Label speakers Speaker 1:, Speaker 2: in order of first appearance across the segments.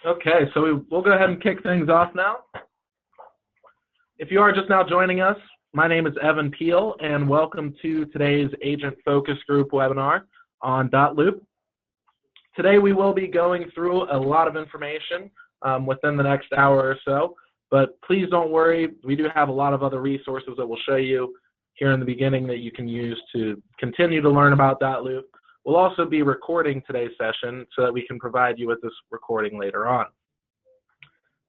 Speaker 1: Okay, so we'll go ahead and kick things off now. If you are just now joining us, my name is Evan Peel, and welcome to today's Agent Focus Group webinar on .loop. Today we will be going through a lot of information within the next hour or so, but please don't worry, we do have a lot of other resources that we'll show you here in the beginning that you can use to continue to learn about .loop. We'll also be recording today's session so that we can provide you with this recording later on.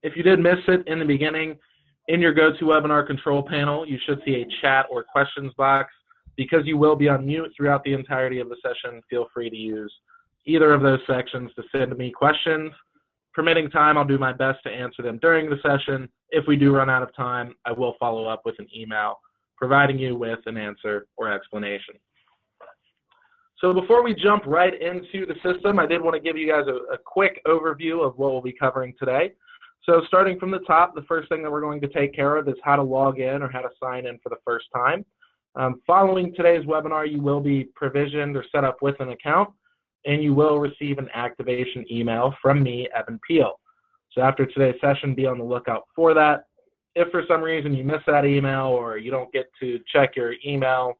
Speaker 1: If you did miss it in the beginning, in your GoToWebinar control panel, you should see a chat or questions box. Because you will be on mute throughout the entirety of the session, feel free to use either of those sections to send me questions. Permitting time, I'll do my best to answer them during the session. If we do run out of time, I will follow up with an email providing you with an answer or explanation. So before we jump right into the system, I did want to give you guys a quick overview of what we'll be covering today. So starting from the top, the first thing that we're going to take care of is how to log in or how to sign in for the first time. Following today's webinar, you will be provisioned or set up with an account, and you will receive an activation email from me, Evan Peel. So after today's session, be on the lookout for that. If for some reason you miss that email or you don't get to check your email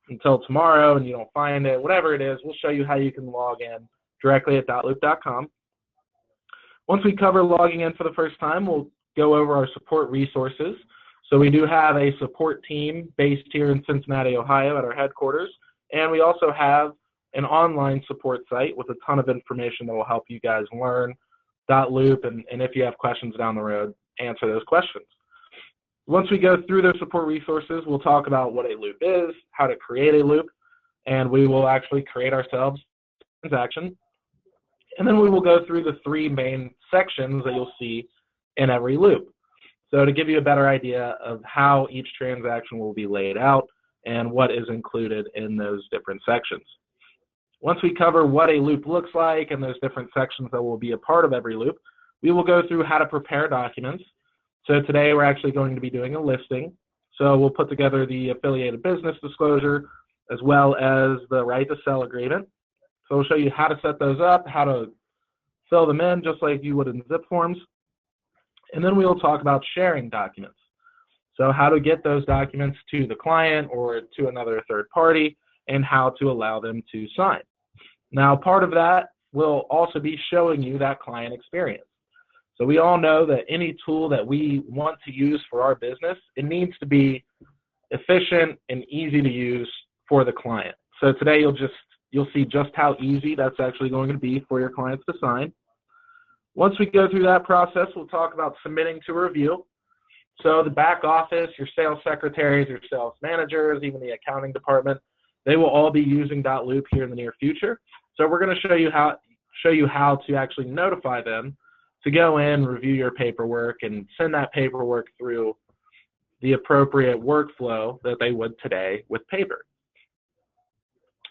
Speaker 1: until tomorrow and you don't find it, whatever it is, we'll show you how you can log in directly at .loop.com. Once we cover logging in for the first time, we'll go over our support resources. So we do have a support team based here in Cincinnati, Ohio at our headquarters, and we also have an online support site with a ton of information that will help you guys learn .loop, and if you have questions down the road, answer those questions. Once we go through those support resources, we'll talk about what a loop is, how to create a loop, and we will actually create ourselves a transaction. And then we will go through the three main sections that you'll see in every loop. So to give you a better idea of how each transaction will be laid out and what is included in those different sections. Once we cover what a loop looks like and those different sections that will be a part of every loop, we will go through how to prepare documents. So today we're actually going to be doing a listing. So we'll put together the affiliated business disclosure as well as the right to sell agreement. So we'll show you how to set those up, how to fill them in just like you would in zip forms. And then we will talk about sharing documents. So how to get those documents to the client or to another third party and how to allow them to sign. Now part of that will also be showing you that client experience. So we all know that any tool that we want to use for our business, it needs to be efficient and easy to use for the client. So today you'll see just how easy that's actually going to be for your clients to sign. Once we go through that process, we'll talk about submitting to review. So the back office, your sales secretaries, your sales managers, even the accounting department, they will all be using .loop here in the near future. So we're going to show you how to actually notify them to go in, review your paperwork, and send that paperwork through the appropriate workflow that they would today with paper.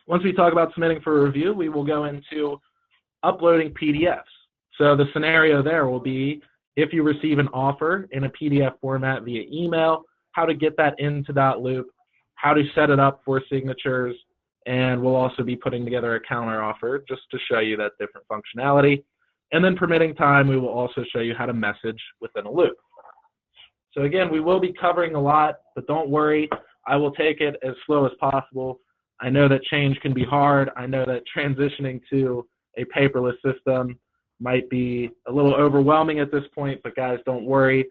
Speaker 1: Once we talk about submitting for review, we will go into uploading PDFs. So the scenario there will be if you receive an offer in a PDF format via email, how to get that into .loop, how to set it up for signatures, and we'll also be putting together a counter offer just to show you that different functionality. And then permitting time, we will also show you how to message within a loop. So again, we will be covering a lot, but don't worry, I will take it as slow as possible. I know that change can be hard. I know that transitioning to a paperless system might be a little overwhelming at this point, but guys, don't worry.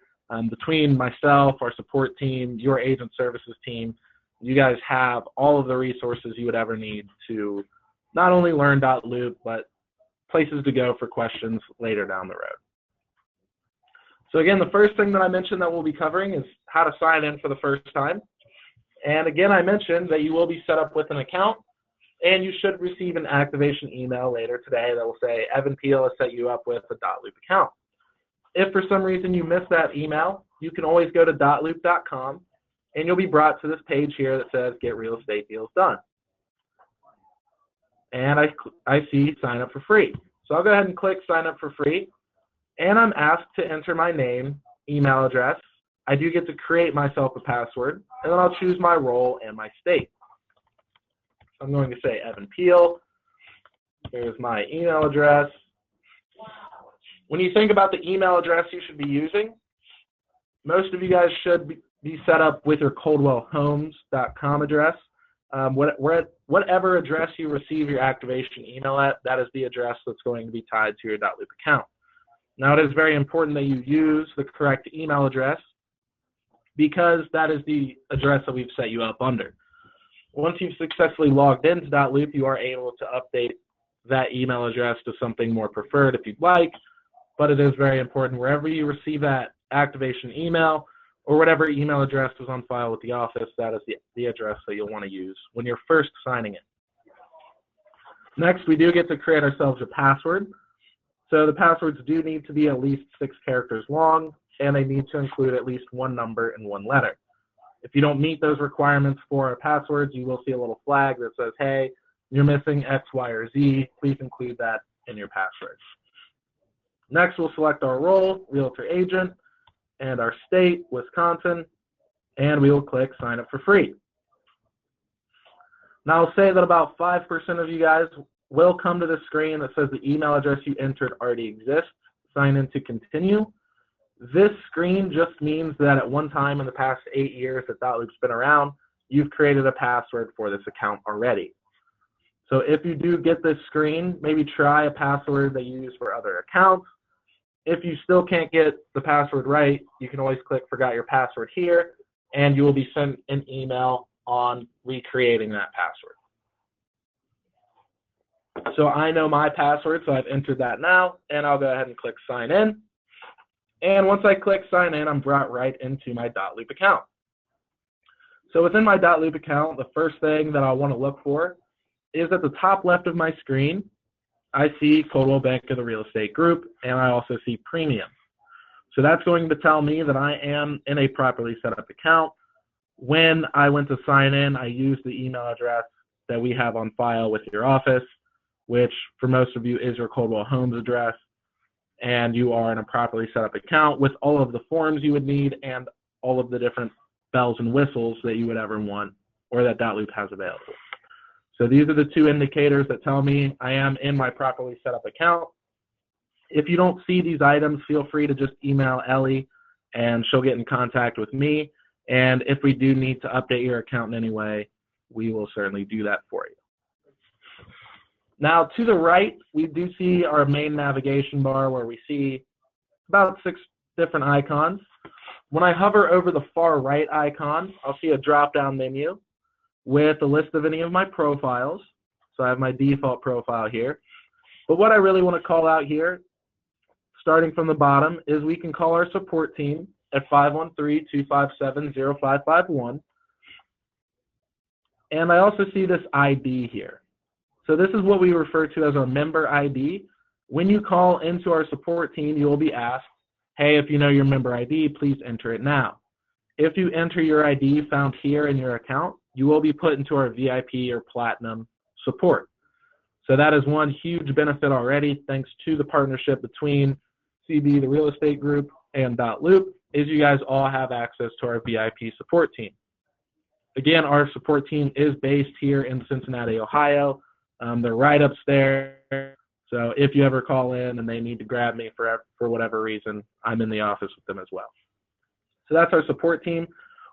Speaker 1: Between myself, our support team, your agent services team, you guys have all of the resources you would ever need to not only learn .loop, but places to go for questions later down the road. So again, the first thing that I mentioned that we'll be covering is how to sign in for the first time. And again, I mentioned that you will be set up with an account, and you should receive an activation email later today that will say, Evan Peel has set you up with a .loop account. If for some reason you missed that email, you can always go to .loop.com, and you'll be brought to this page here that says Get Real Estate Deals Done. And I see sign up for free. So I'll go ahead and click sign up for free, and I'm asked to enter my name, email address. I do get to create myself a password, and then I'll choose my role and my state. So I'm going to say Evan Peel. Here's my email address. When you think about the email address you should be using, most of you guys should be set up with your coldwellhomes.com address. Whatever address you receive your activation email at, that is the address that's going to be tied to your .loop account. Now, it is very important that you use the correct email address because that is the address that we've set you up under. Once you've successfully logged into .loop, you are able to update that email address to something more preferred if you'd like, but it is very important wherever you receive that activation email or whatever email address is on file with the office, that is the address that you'll want to use when you're first signing in. Next, we do get to create ourselves a password. So the passwords do need to be at least 6 characters long, and they need to include at least 1 number and 1 letter. If you don't meet those requirements for our passwords, you will see a little flag that says, hey, you're missing X, Y, or Z. Please include that in your password. Next, we'll select our role, realtor agent, and our state, Wisconsin, and we will click sign up for free. Now, I'll say that about 5% of you guys will come to the screen that says the email address you entered already exists. Sign in to continue. This screen just means that at one time in the past 8 years that .loop's been around, you've created a password for this account already. So if you do get this screen, maybe try a password that you use for other accounts. If you still can't get the password right, you can always click forgot your password here, and you will be sent an email on recreating that password. So I know my password, so I've entered that now, and I'll go ahead and click sign in. And once I click sign in, I'm brought right into my .loop account. So within my .loop account, the first thing that I want to look for is at the top left of my screen, I see Coldwell Banker, the real estate group, and I also see premium. So that's going to tell me that I am in a properly set up account. When I went to sign in, I used the email address that we have on file with your office, which for most of you is your Coldwell Homes address, and you are in a properly set up account with all of the forms you would need and all of the different bells and whistles that you would ever want or that .loop has available. So these are the 2 indicators that tell me I am in my properly set up account. If you don't see these items, feel free to just email Ellie and she'll get in contact with me. And if we do need to update your account in any way, we will certainly do that for you. Now to the right, we do see our main navigation bar where we see about 6 different icons. When I hover over the far right icon, I'll see a drop-down menu with a list of any of my profiles. So I have my default profile here. But what I really want to call out here, starting from the bottom, is we can call our support team at 513-257-0551. And I also see this ID here. So this is what we refer to as our member ID. When you call into our support team, you will be asked, hey, if you know your member ID, please enter it now. If you enter your ID found here in your account, you will be put into our VIP or Platinum support. So that is one huge benefit already, thanks to the partnership between CB, the real estate group, and .loop, is you guys all have access to our VIP support team. Again, our support team is based here in Cincinnati, Ohio. They're right upstairs. So if you ever call in and they need to grab me for whatever reason, I'm in the office with them as well. So that's our support team.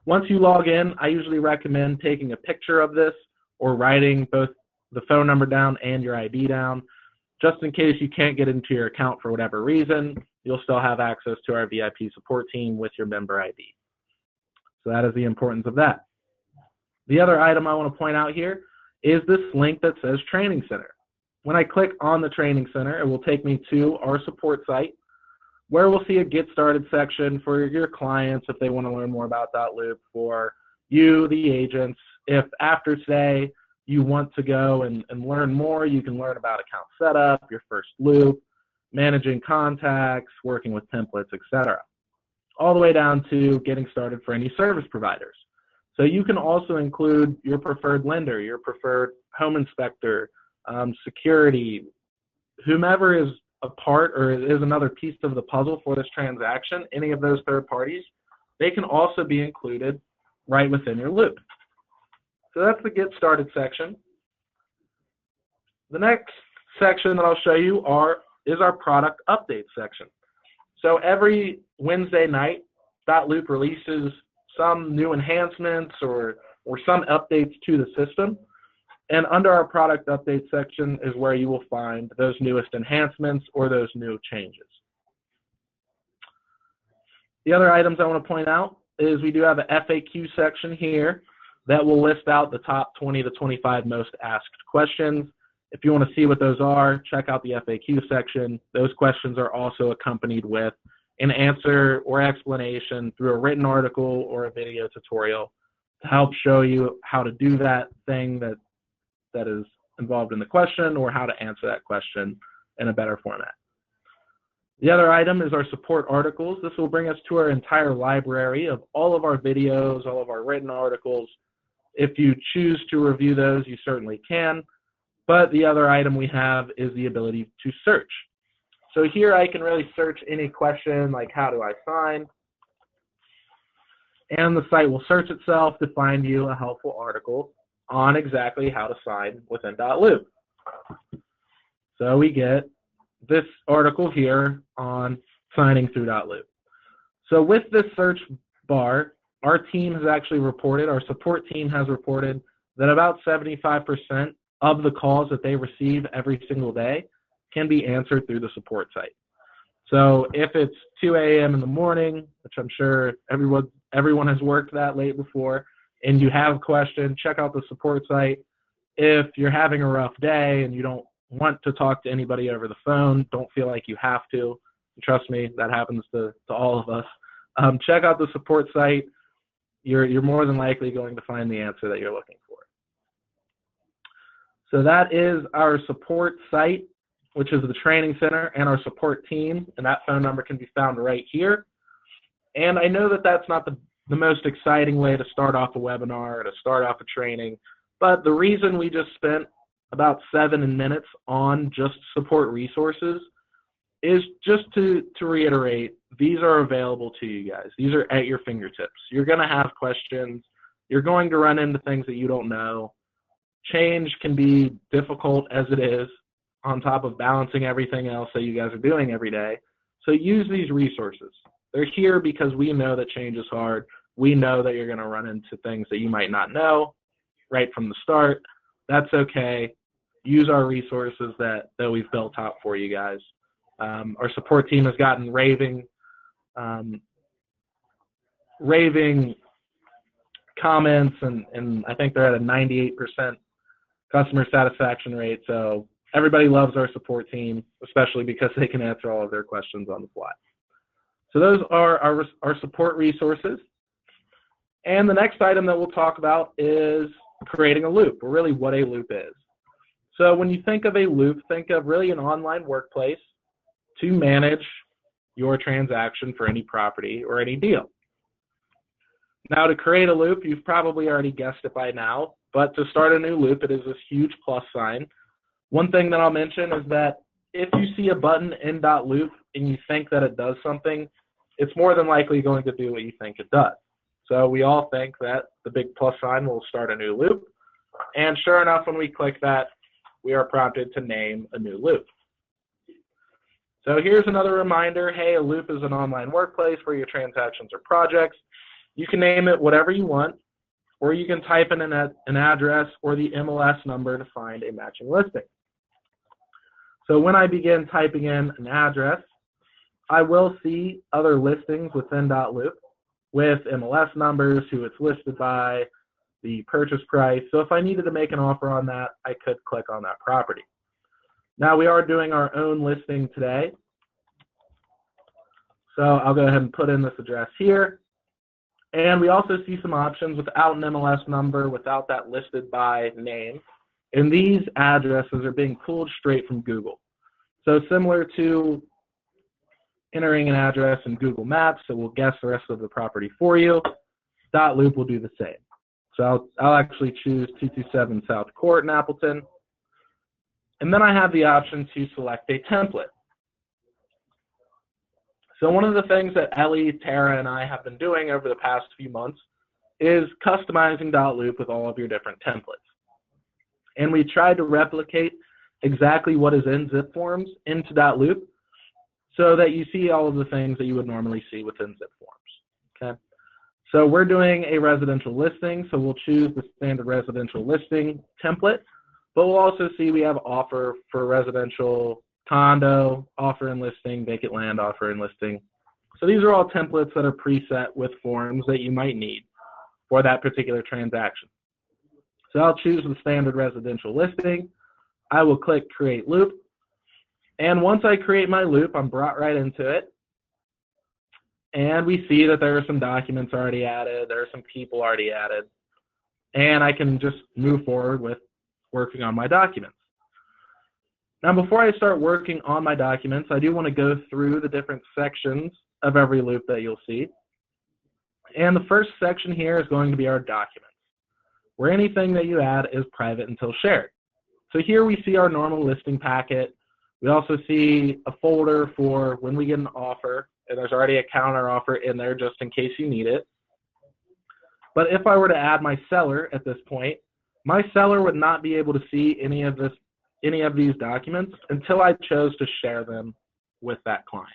Speaker 1: Once you log in, I usually recommend taking a picture of this or writing both the phone number down and your ID down. Just in case you can't get into your account for whatever reason, you'll still have access to our VIP support team with your member ID. So that is the importance of that. The other item I want to point out here is this link that says Training Center. When I click on the Training Center, it will take me to our support site where we'll see a Get Started section for your clients if they want to learn more about .loop, for you, the agents. If after today you want to go and learn more, you can learn about account setup, your first loop, managing contacts, working with templates, etc. All the way down to getting started for any service providers. So you can also include your preferred lender, your preferred home inspector, security, whomever is a part or is another piece of the puzzle for this transaction, any of those third parties, they can also be included right within your loop. So that's the Get Started section. The next section that I'll show you are is our product update section. So every Wednesday night, .loop releases some new enhancements or some updates to the system. And under our product update section is where you will find those newest enhancements or those new changes. The other items I want to point out is we do have a FAQ section here that will list out the top 20 to 25 most asked questions. If you want to see what those are, check out the FAQ section. Those questions are also accompanied with an answer or explanation through a written article or a video tutorial to help show you how to do that thing that is involved in the question or how to answer that question in a better format. The other item is our support articles. This will bring us to our entire library of all of our videos, all of our written articles. If you choose to review those, you certainly can. But the other item we have is the ability to search. So here I can really search any question like how do I sign? And the site will search itself to find you a helpful article on exactly how to sign within .loop. So we get this article here on signing through .loop. So with this search bar, our team has actually reported, our support team has reported that about 75% of the calls that they receive every single day can be answered through the support site. So if it's 2 a.m. in the morning, which I'm sure everyone has worked that late before, and you have a question, check out the support site. If you're having a rough day and you don't want to talk to anybody over the phone, don't feel like you have to. Trust me, that happens to all of us. Check out the support site. You're more than likely going to find the answer that you're looking for. So that is our support site, which is the training center, and our support team, and that phone number can be found right here. And I know that that's not the most exciting way to start off a webinar or to start off a training, but the reason we just spent about 7 minutes on just support resources is just to reiterate, these are available to you guys. These are at your fingertips. You're going to have questions. You're going to run into things that you don't know. Change can be difficult as it is, on top of balancing everything else that you guys are doing every day. So use these resources. They're here because we know that change is hard. We know that you're going to run into things that you might not know right from the start. That's okay. Use our resources that we've built out for you guys. Our support team has gotten raving comments, and I think they're at a 98% customer satisfaction rate. So everybody loves our support team, especially because they can answer all of their questions on the fly. So those are our support resources. And the next item that we'll talk about is creating a loop, or really what a loop is. So when you think of a loop, think of really an online workplace to manage your transaction for any property or any deal. Now, to create a loop, you've probably already guessed it by now, but to start a new loop, it is this huge plus sign. One thing that I'll mention is that if you see a button in .loop and you think that it does something, it's more than likely going to do what you think it does. So we all think that the big plus sign will start a new loop, and sure enough, when we click that, we are prompted to name a new loop. So here's another reminder. Hey, a loop is an online workplace for your transactions or projects. You can name it whatever you want, or you can type in an address or the MLS number to find a matching listing. So when I begin typing in an address, I will see other listings within .loop with MLS numbers, who it's listed by, the purchase price. So if I needed to make an offer on that, I could click on that property. Now we are doing our own listing today. So I'll go ahead and put in this address here. And we also see some options without an MLS number, without that listed by name. And these addresses are being pulled straight from Google. So similar to entering an address in Google Maps, it will guess the rest of the property for you. .loop will do the same. So I'll actually choose 227 South Court in Appleton. And then I have the option to select a template. So one of the things that Ellie, Tara, and I have been doing over the past few months is customizing .loop with all of your different templates. And we tried to replicate exactly what is in zip forms into .loop so that you see all of the things that you would normally see within zip forms. Okay. So we're doing a residential listing, so we'll choose the standard residential listing template, but we'll also see we have offer for residential, condo, offer and listing, vacant land, offer and listing. So these are all templates that are preset with forms that you might need for that particular transaction. So I'll choose the standard residential listing. I will click create loop. And once I create my loop, I'm brought right into it. And we see that there are some documents already added. There are some people already added. And I can just move forward with working on my documents. Now, before I start working on my documents, I do want to go through the different sections of every loop that you'll see. And the first section here is going to be our documents, where anything that you add is private until shared. So here we see our normal listing packet. We also see a folder for when we get an offer, and there's already a counter offer in there just in case you need it. But if I were to add my seller at this point, my seller would not be able to see any of these documents until I chose to share them with that client.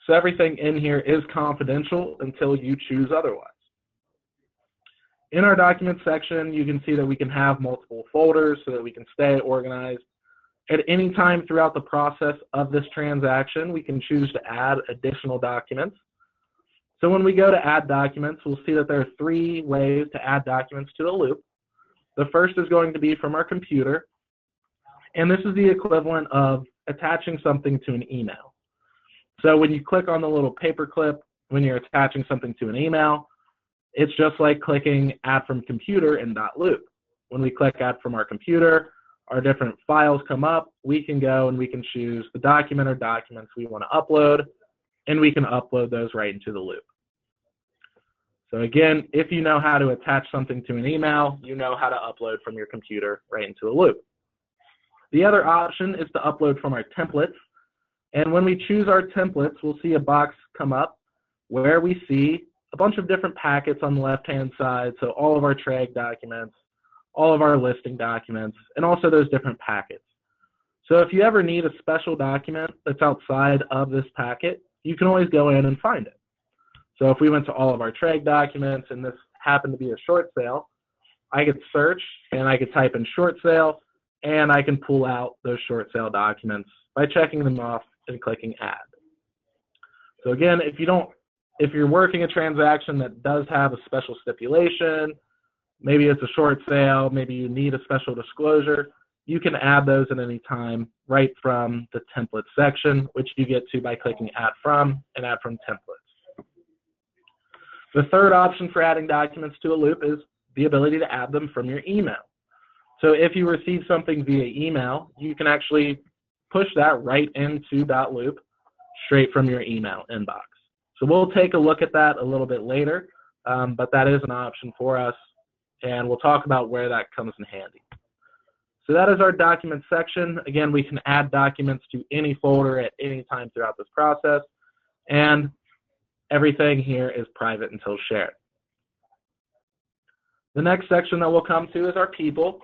Speaker 1: So everything in here is confidential until you choose otherwise. In our document section, you can see that we can have multiple folders so that we can stay organized. At any time throughout the process of this transaction, we can choose to add additional documents. So when we go to add documents, we'll see that there are 3 ways to add documents to a loop. The first is going to be from our computer, and this is the equivalent of attaching something to an email. So when you click on the little paperclip, when you're attaching something to an email, it's just like clicking add from computer in .loop. When we click add from our computer, our different files come up. We can go and we can choose the document or documents we want to upload, and we can upload those right into the loop. So again, if you know how to attach something to an email, you know how to upload from your computer right into a loop. The other option is to upload from our templates. And when we choose our templates, we'll see a box come up where we see a bunch of different packets on the left-hand side. So all of our trade documents, all of our listing documents, and also those different packets. So if you ever need a special document that's outside of this packet, you can always go in and find it. So if we went to all of our trade documents and this happened to be a short sale, I could search and I could type in short sale, and I can pull out those short sale documents by checking them off and clicking add. So again, if you're working a transaction that does have a special stipulation, maybe it's a short sale, maybe you need a special disclosure, you can add those at any time right from the template section, which you get to by clicking add from and add from templates. The third option for adding documents to a loop is the ability to add them from your email. So if you receive something via email, you can actually push that right into .loop straight from your email inbox. So we'll take a look at that a little bit later, but that is an option for us, and we'll talk about where that comes in handy. So that is our document section. Again, we can add documents to any folder at any time throughout this process, and everything here is private until shared. The next section that we'll come to is our people,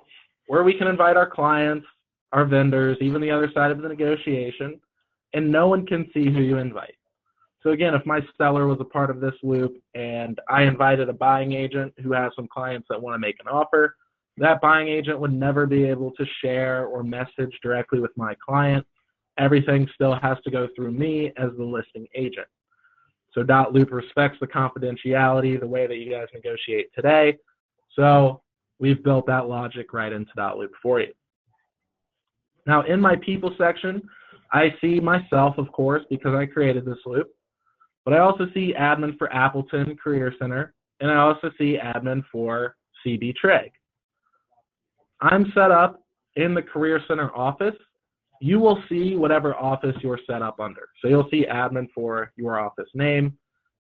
Speaker 1: where we can invite our clients, our vendors, even the other side of the negotiation, and no one can see who you invite. So again, if my seller was a part of this loop and I invited a buying agent who has some clients that want to make an offer, that buying agent would never be able to share or message directly with my client. Everything still has to go through me as the listing agent. So .loop respects the confidentiality the way that you guys negotiate today. So we've built that logic right into .loop for you. Now in my people section, I see myself, of course, because I created this loop, but I also see admin for Appleton Career Center, and I also see admin for CB Treg. I'm set up in the Career Center office. You will see whatever office you're set up under. So you'll see admin for your office name,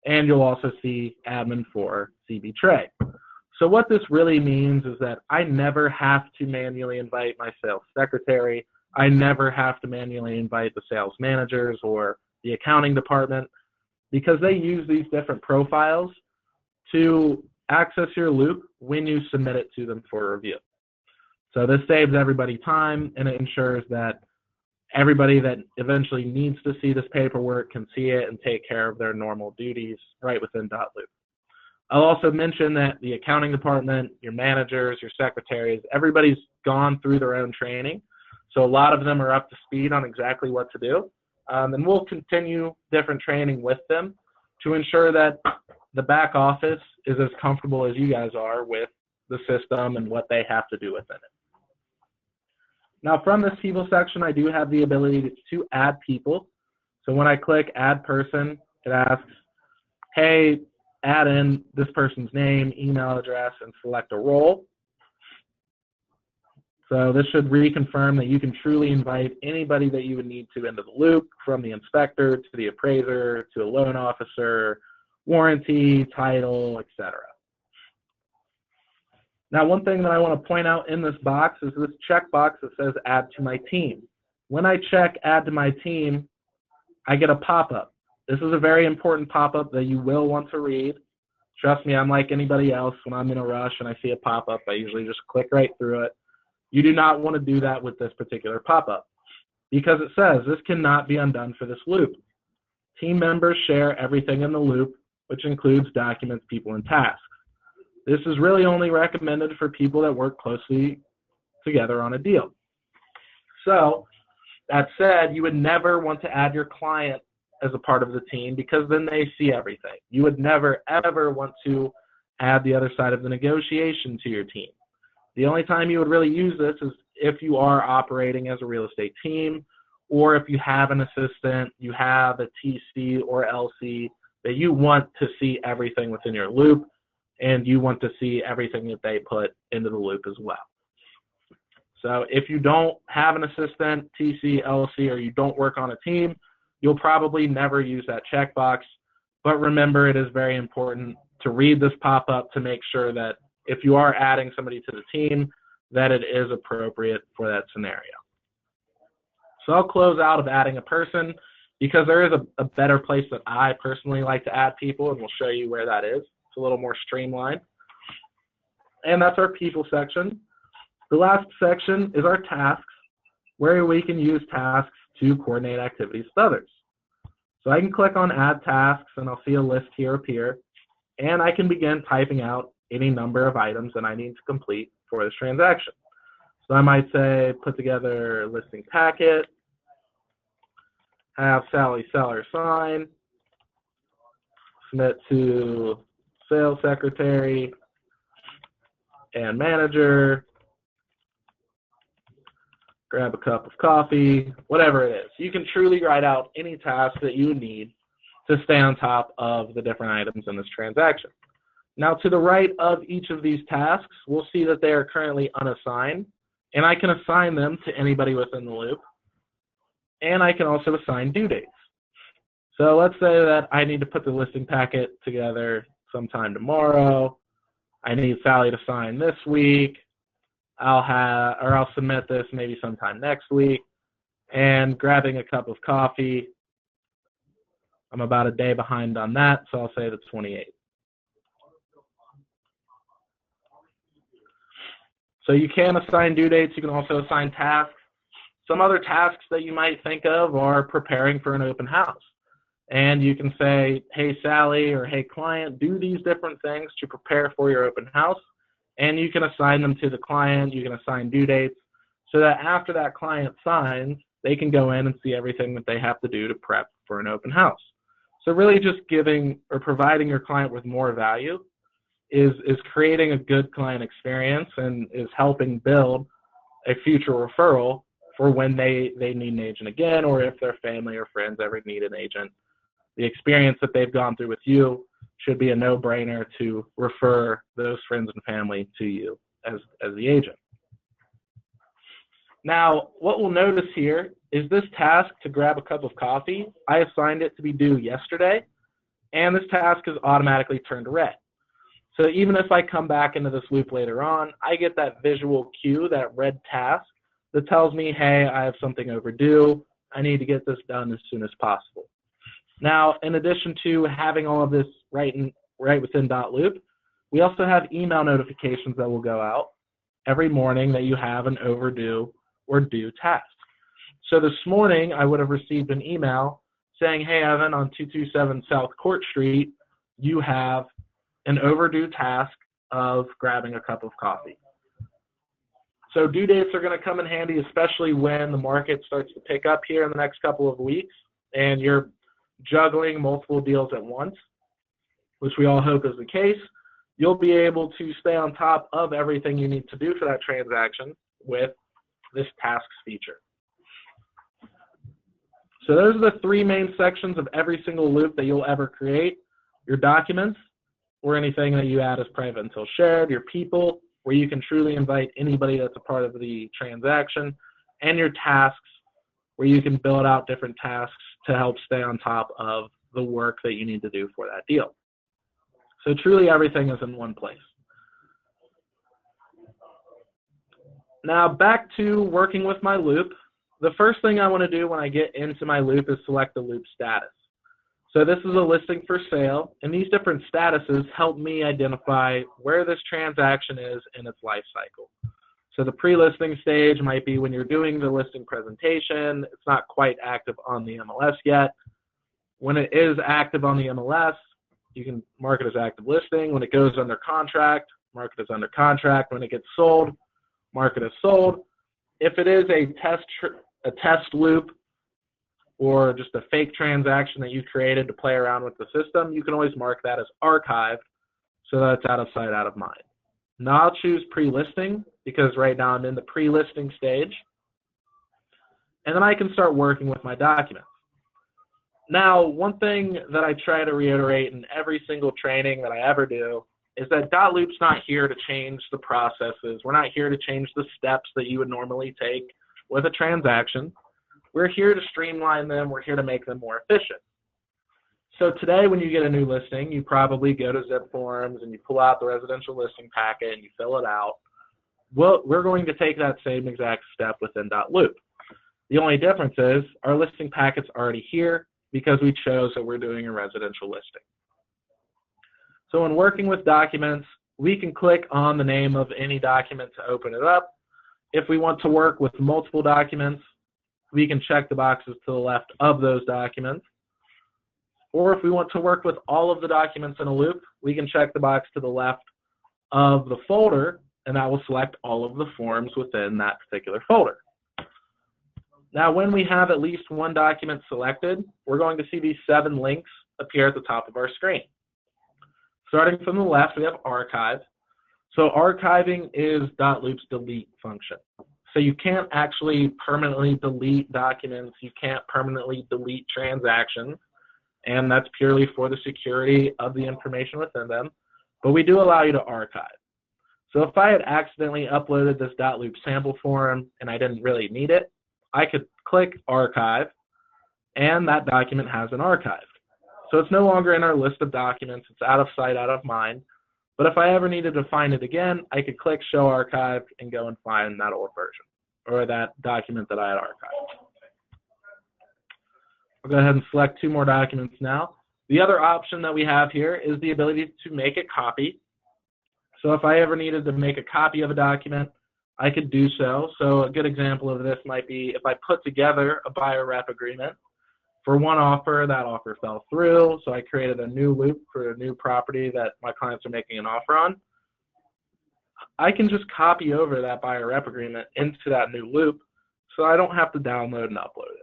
Speaker 1: and you'll also see admin for CB Treg. So what this really means is that I never have to manually invite my sales secretary. I never have to manually invite the sales managers or the accounting department, because they use these different profiles to access your loop when you submit it to them for review. So this saves everybody time, and it ensures that everybody that eventually needs to see this paperwork can see it and take care of their normal duties right within .loop. I'll also mention that the accounting department, your managers, your secretaries, everybody's gone through their own training. So a lot of them are up to speed on exactly what to do. And we'll continue different training with them to ensure that the back office is as comfortable as you guys are with the system and what they have to do within it. Now from this people section, I do have the ability to add people. So when I click add person, it asks, hey, add in this person's name, email address, and select a role. So this should reconfirm that you can truly invite anybody that you would need to into the loop, from the inspector to the appraiser to a loan officer, warranty, title, etc. Now, one thing that I want to point out in this box is this checkbox that says add to my team. When I check add to my team, I get a pop-up. This is a very important pop-up that you will want to read. Trust me, I'm like anybody else. When I'm in a rush and I see a pop-up, I usually just click right through it. You do not want to do that with this particular pop-up because it says this cannot be undone for this loop. Team members share everything in the loop, which includes documents, people, and tasks. This is really only recommended for people that work closely together on a deal. So, that said, you would never want to add your client as a part of the team because then they see everything. You would never, ever want to add the other side of the negotiation to your team. The only time you would really use this is if you are operating as a real estate team, or if you have an assistant, you have a TC or LC that you want to see everything within your loop, and you want to see everything that they put into the loop as well. So if you don't have an assistant, TC, LC, or you don't work on a team, you'll probably never use that checkbox. But remember, it is very important to read this pop-up to make sure that if you are adding somebody to the team, that it is appropriate for that scenario. So I'll close out of adding a person because there is a better place that I personally like to add people, and we'll show you where that is. It's a little more streamlined. And that's our people section. The last section is our tasks, where we can use tasks to coordinate activities with others. So I can click on add tasks, and I'll see a list here appear, and I can begin typing out any number of items that I need to complete for this transaction. So I might say put together a listing packet, have Sally seller sign, submit to sales secretary and manager, grab a cup of coffee, whatever it is. You can truly write out any task that you need to stay on top of the different items in this transaction. Now, to the right of each of these tasks, we'll see that they are currently unassigned, and I can assign them to anybody within the loop, and I can also assign due dates. So let's say that I need to put the listing packet together sometime tomorrow. I need Sally to sign this week. I'll submit this maybe sometime next week, and grabbing a cup of coffee, I'm about a day behind on that, so I'll say the 28th. So you can assign due dates. You can also assign tasks. Some other tasks that you might think of are preparing for an open house. And you can say, hey, Sally, or hey, client, do these different things to prepare for your open house. And you can assign them to the client. You can assign due dates so that after that client signs, they can go in and see everything that they have to do to prep for an open house. So really just giving or providing your client with more value is creating a good client experience and is helping build a future referral for when they need an agent again, or if their family or friends ever need an agent. The experience that they've gone through with you should be a no-brainer to refer those friends and family to you as the agent. Now, what we'll notice here is this task to grab a cup of coffee, I assigned it to be due yesterday, and this task is automatically turned red. So even if I come back into this loop later on, I get that visual cue, that red task, that tells me, hey, I have something overdue. I need to get this done as soon as possible. Now, in addition to having all of this right within .loop, we also have email notifications that will go out. every morning that you have an overdue or due task. So this morning, I would have received an email saying, hey, Evan, on 227 South Court Street, you have an overdue task of grabbing a cup of coffee. So due dates are going to come in handy, especially when the market starts to pick up here in the next couple of weeks and you're juggling multiple deals at once, which we all hope is the case. You'll be able to stay on top of everything you need to do for that transaction with this tasks feature. So those are the three main sections of every single loop that you'll ever create: your documents, or anything that you add as private until shared; your people, where you can truly invite anybody that's a part of the transaction; and your tasks, where you can build out different tasks to help stay on top of the work that you need to do for that deal. So truly everything is in one place. Now back to working with my loop. The first thing I want to do when I get into my loop is select the loop status. So this is a listing for sale, and these different statuses help me identify where this transaction is in its life cycle. So the pre-listing stage might be when you're doing the listing presentation. It's not quite active on the MLS yet. When it is active on the MLS, you can mark it as active listing. When it goes under contract, mark it as under contract. When it gets sold, mark it as sold. If it is a test loop or just a fake transaction that you created to play around with the system, you can always mark that as archived so that it's out of sight, out of mind. Now I'll choose pre-listing because right now I'm in the pre-listing stage, and then I can start working with my documents. Now, one thing that I try to reiterate in every single training that I ever do is that .loop's not here to change the processes. We're not here to change the steps that you would normally take with a transaction. We're here to streamline them. We're here to make them more efficient. So today when you get a new listing, you probably go to Zip Forms and you pull out the residential listing packet and you fill it out. Well, we're going to take that same exact step within .loop. The only difference is our listing packet's already here because we chose that we're doing a residential listing. So when working with documents, we can click on the name of any document to open it up. If we want to work with multiple documents, we can check the boxes to the left of those documents. Or if we want to work with all of the documents in a loop, we can check the box to the left of the folder, and that will select all of the forms within that particular folder. Now, when we have at least one document selected, we're going to see these 7 links appear at the top of our screen. Starting from the left, we have archive. So archiving is .loop's delete function. So you can't actually permanently delete documents. You can't permanently delete transactions. And that's purely for the security of the information within them. But we do allow you to archive. So if I had accidentally uploaded this .loop sample form and I didn't really need it, I could click archive, and that document has been archived. So it's no longer in our list of documents. It's out of sight, out of mind. But if I ever needed to find it again, I could click show archived and go and find that old version or that document that I had archived. I'll go ahead and select 2 more documents now. The other option that we have here is the ability to make a copy. So if I ever needed to make a copy of a document, I could do so. So a good example of this might be if I put together a buyer rep agreement for one offer, that offer fell through, so I created a new loop for a new property that my clients are making an offer on. I can just copy over that buyer rep agreement into that new loop so I don't have to download and upload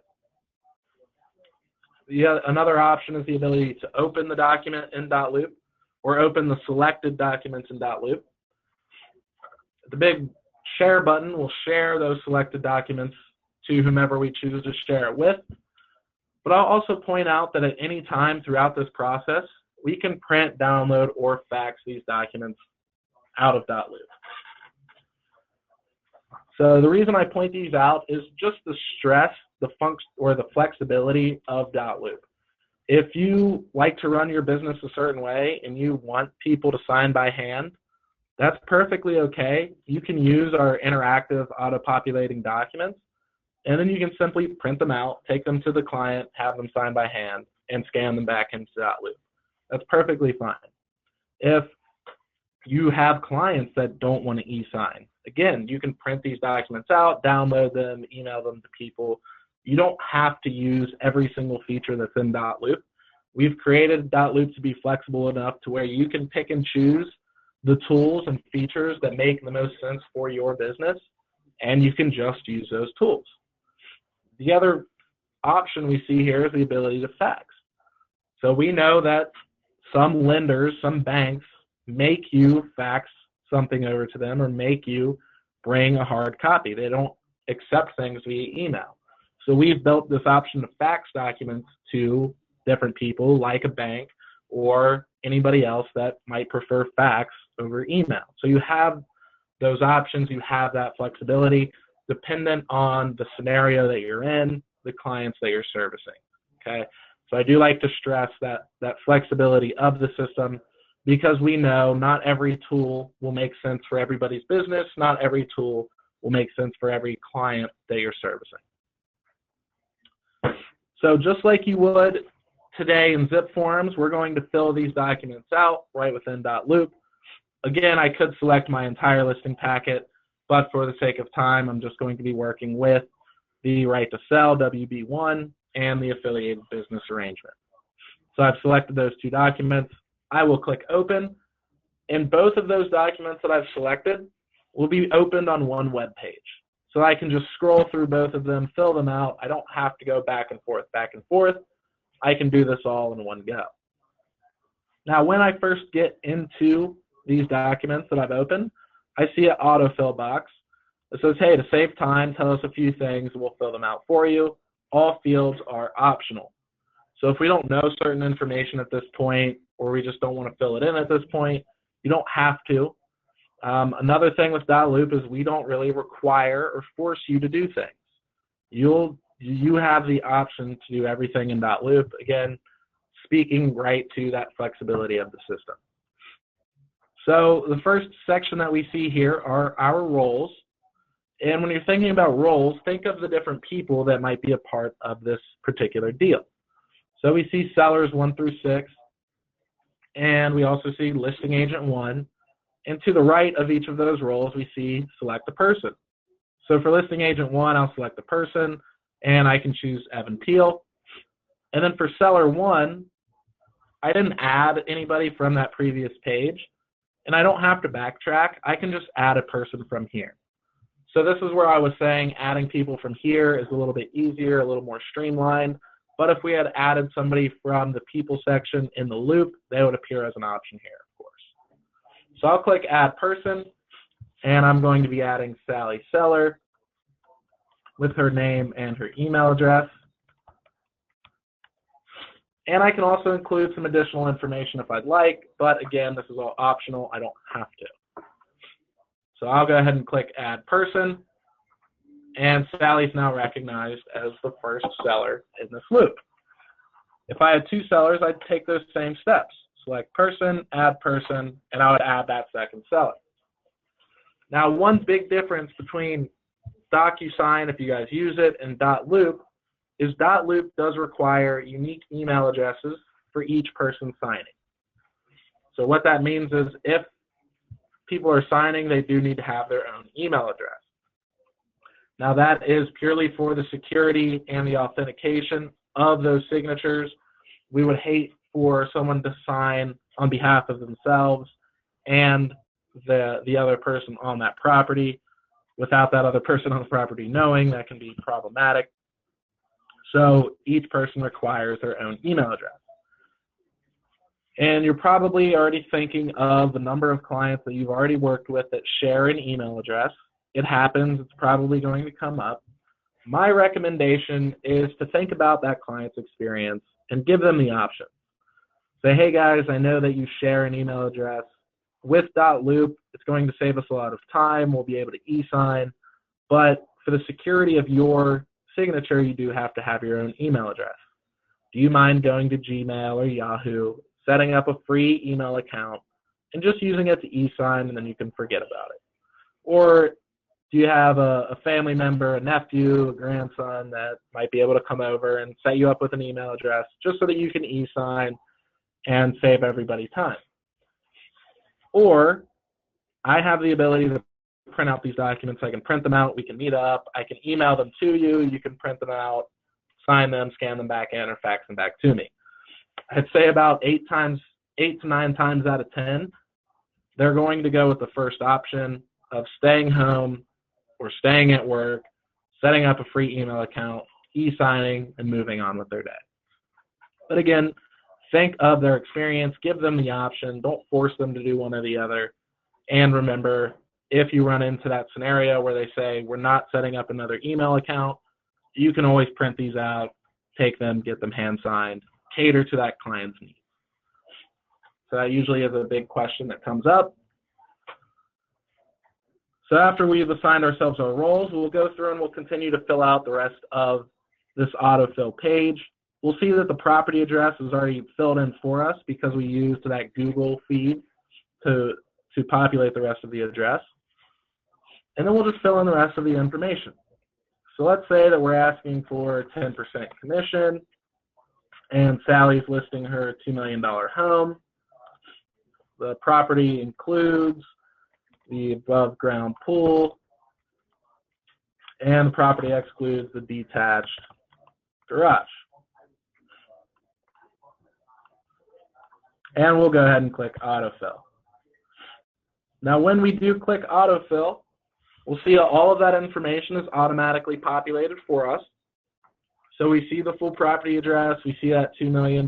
Speaker 1: it. Another option is the ability to open the document in .loop or open the selected documents in .loop. The big share button will share those selected documents to whomever we choose to share it with. But I'll also point out that at any time throughout this process, we can print, download, or fax these documents out of .loop. So the reason I point these out is just the stress, the flexibility of .loop. If you like to run your business a certain way and you want people to sign by hand, that's perfectly okay. You can use our interactive auto-populating documents, and then you can simply print them out, take them to the client, have them sign by hand, and scan them back into .loop. That's perfectly fine. If you have clients that don't want to e-sign. Again, you can print these documents out, download them, email them to people. You don't have to use every single feature that's in .loop. We've created .loop to be flexible enough to where you can pick and choose the tools and features that make the most sense for your business, and you can just use those tools. The other option we see here is the ability to fax. So we know that some lenders, some banks, make you fax something over to them or make you bring a hard copy. They don't accept things via email. So we've built this option to fax documents to different people like a bank or anybody else that might prefer fax over email. So you have those options, you have that flexibility dependent on the scenario that you're in, the clients that you're servicing, okay? So I do like to stress that flexibility of the system, because we know not every tool will make sense for everybody's business, not every tool will make sense for every client that you're servicing. So just like you would today in zip forms, we're going to fill these documents out right within .loop. Again, I could select my entire listing packet, but for the sake of time, I'm just going to be working with the right to sell, WB1, and the affiliated business arrangement. So I've selected those two documents. I will click open, and both of those documents that I've selected will be opened on one web page. So I can just scroll through both of them, fill them out. I don't have to go back and forth. I can do this all in one go. Now, when I first get into these documents that I've opened, I see an autofill box that says, hey, to save time, tell us a few things, we'll fill them out for you. All fields are optional. So if we don't know certain information at this point, or we just don't want to fill it in at this point, you don't have to. Another thing with .loop is we don't really require or force you to do things. You have the option to do everything in .loop, again, speaking right to that flexibility of the system. So the first section that we see here are our roles. And when you're thinking about roles, think of the different people that might be a part of this particular deal. So we see sellers 1 through 6, and we also see listing agent 1. And to the right of each of those roles, we see select a person. So for listing agent 1, I'll select the person, and I can choose Evan Peel. And then for seller 1, I didn't add anybody from that previous page, and I don't have to backtrack. I can just add a person from here. So this is where I was saying adding people from here is a little bit easier, a little more streamlined. But if we had added somebody from the people section in the loop, they would appear as an option here, of course. So I'll click add person, and I'm going to be adding Sally Seller with her name and her email address. And I can also include some additional information if I'd like, but again, this is all optional. I don't have to. So I'll go ahead and click add person, and Sally's now recognized as the first seller in this loop. If I had 2 sellers, I'd take those same steps. Select person, add person, and I would add that second seller. Now, one big difference between DocuSign, if you guys use it, and .loop is .loop does require unique email addresses for each person signing. So what that means is if people are signing, they do need to have their own email address. Now that is purely for the security and the authentication of those signatures. We would hate for someone to sign on behalf of themselves and the other person on that property without that other person on the property knowing. That can be problematic. So each person requires their own email address. And you're probably already thinking of the number of clients that you've already worked with that share an email address. It happens. It's probably going to come up. My recommendation is to think about that client's experience and give them the option. Say, hey guys, I know that you share an email address. With .loop, it's going to save us a lot of time. We'll be able to e-sign. But for the security of your signature, you do have to have your own email address. Do you mind going to Gmail or Yahoo, setting up a free email account, and just using it to e-sign, and then you can forget about it? Or do you have a family member, a nephew, a grandson that might be able to come over and set you up with an email address just so that you can e-sign and save everybody time? Or I have the ability to print out these documents. I can print them out. We can meet up. I can email them to you. You can print them out, sign them, scan them back in, or fax them back to me. I'd say about 8 to 9 times out of 10, they're going to go with the first option of staying home or staying at work, setting up a free email account, e-signing, and moving on with their day. But again, think of their experience, give them the option, don't force them to do one or the other, and remember, if you run into that scenario where they say, we're not setting up another email account, you can always print these out, take them, get them hand-signed, cater to that client's needs. So that usually is a big question that comes up. So after we've assigned ourselves our roles, we'll go through and we'll continue to fill out the rest of this autofill page. We'll see that the property address is already filled in for us because we used that Google feed to populate the rest of the address. And then we'll just fill in the rest of the information. So let's say that we're asking for 10% commission, and Sally's listing her $2 million home. The property includes the above ground pool, and the property excludes the detached garage. And we'll go ahead and click autofill. Now when we do click autofill, we'll see all of that information is automatically populated for us. So we see the full property address, we see that $2 million.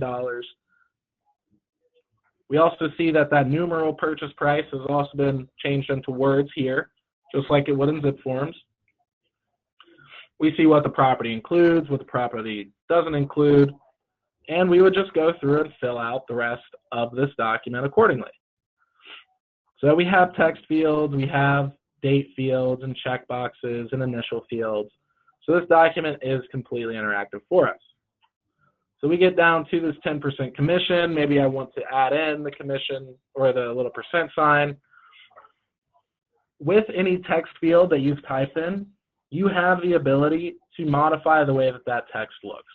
Speaker 1: We also see that that numeral purchase price has also been changed into words here, just like it would in zip forms. We see what the property includes, what the property doesn't include, and we would just go through and fill out the rest of this document accordingly. So we have text fields, we have date fields and check boxes and initial fields. So this document is completely interactive for us. So we get down to this 10% commission. Maybe I want to add in the commission or the little percent sign. With any text field that you've typed in, you have the ability to modify the way that that text looks.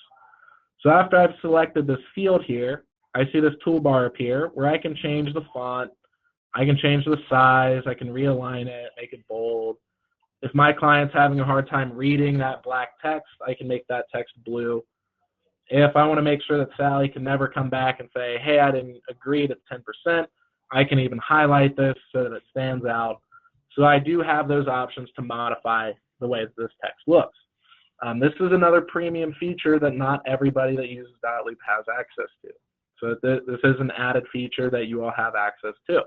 Speaker 1: So after I've selected this field here, I see this toolbar appear where I can change the font, I can change the size, I can realign it, make it bold. If my client's having a hard time reading that black text, I can make that text blue. If I want to make sure that Sally can never come back and say, hey, I didn't agree to 10%, I can even highlight this so that it stands out. So I do have those options to modify the way that this text looks. This is another premium feature that not everybody that uses Dotloop has access to. So this is an added feature that you all have access to.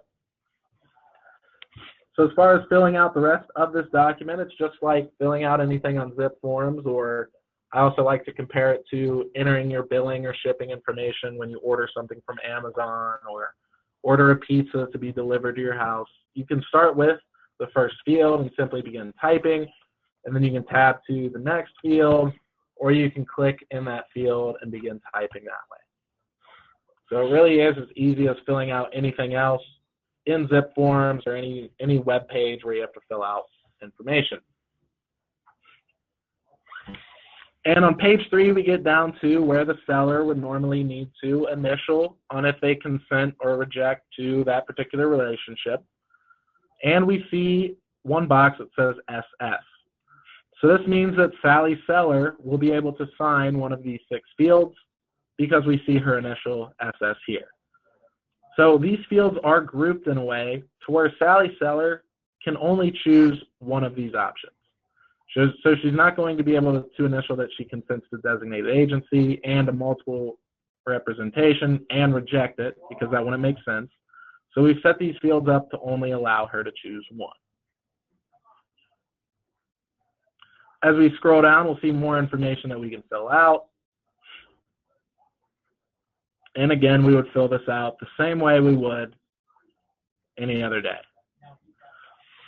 Speaker 1: So as far as filling out the rest of this document, it's just like filling out anything on zip forms, or I also like to compare it to entering your billing or shipping information when you order something from Amazon or order a pizza to be delivered to your house. You can start with the first field and simply begin typing, and then you can tab to the next field, or you can click in that field and begin typing that way. So it really is as easy as filling out anything else in zip forms or any web page where you have to fill out information. And on page 3, we get down to where the seller would normally need to initial on if they consent or reject to that particular relationship. And we see one box that says SS. So this means that Sally's seller will be able to sign one of these 6 fields because we see her initial SS here. So these fields are grouped in a way to where Sally's seller can only choose one of these options. So she's not going to be able to initial that she consents to designated agency and a multiple representation and reject it because that wouldn't make sense. So we've set these fields up to only allow her to choose one. As we scroll down, we'll see more information that we can fill out. And again, we would fill this out the same way we would any other day.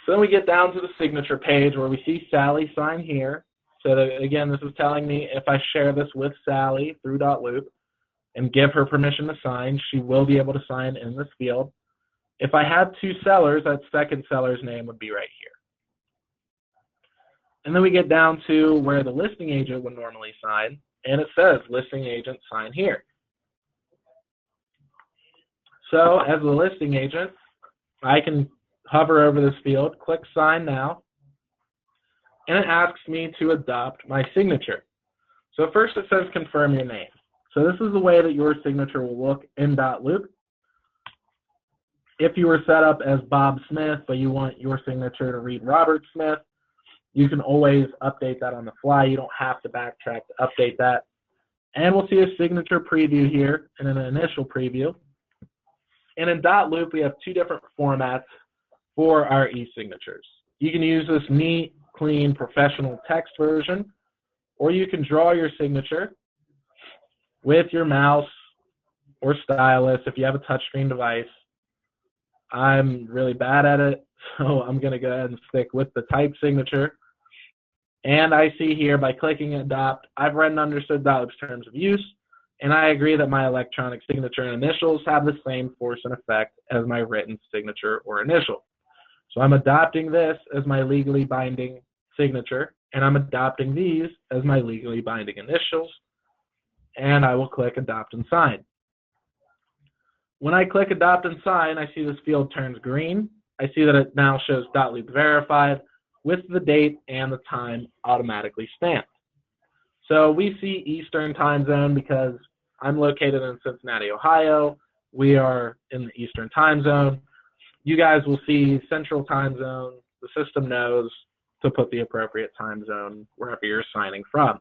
Speaker 1: So then we get down to the signature page where we see Sally sign here. So that, again, this is telling me if I share this with Sally through Dotloop and give her permission to sign, she will be able to sign in this field. If I had 2 sellers, that second seller's name would be right here. And then we get down to where the listing agent would normally sign, and it says listing agent sign here. So as the listing agent, I can hover over this field, click Sign Now, and it asks me to adopt my signature. So first it says confirm your name. So this is the way that your signature will look in .loop. If you were set up as Bob Smith, but you want your signature to read Robert Smith, you can always update that on the fly. You don't have to backtrack to update that. And we'll see a signature preview here and an initial preview. And in .loop, we have two different formats for our e-signatures. You can use this neat, clean, professional text version, or you can draw your signature with your mouse or stylus if you have a touchscreen device. I'm really bad at it, so I'm going to go ahead and stick with the type signature. And I see here by clicking Adopt, I've read and understood .loop's terms of use, and I agree that my electronic signature and initials have the same force and effect as my written signature or initial. So I'm adopting this as my legally binding signature, and I'm adopting these as my legally binding initials, and I will click Adopt and Sign. When I click Adopt and Sign, I see this field turns green. I see that it now shows .loop verified with the date and the time automatically stamped. So we see Eastern time zone because I'm located in Cincinnati, Ohio. We are in the Eastern time zone. You guys will see Central time zone. The system knows to put the appropriate time zone wherever you're signing from.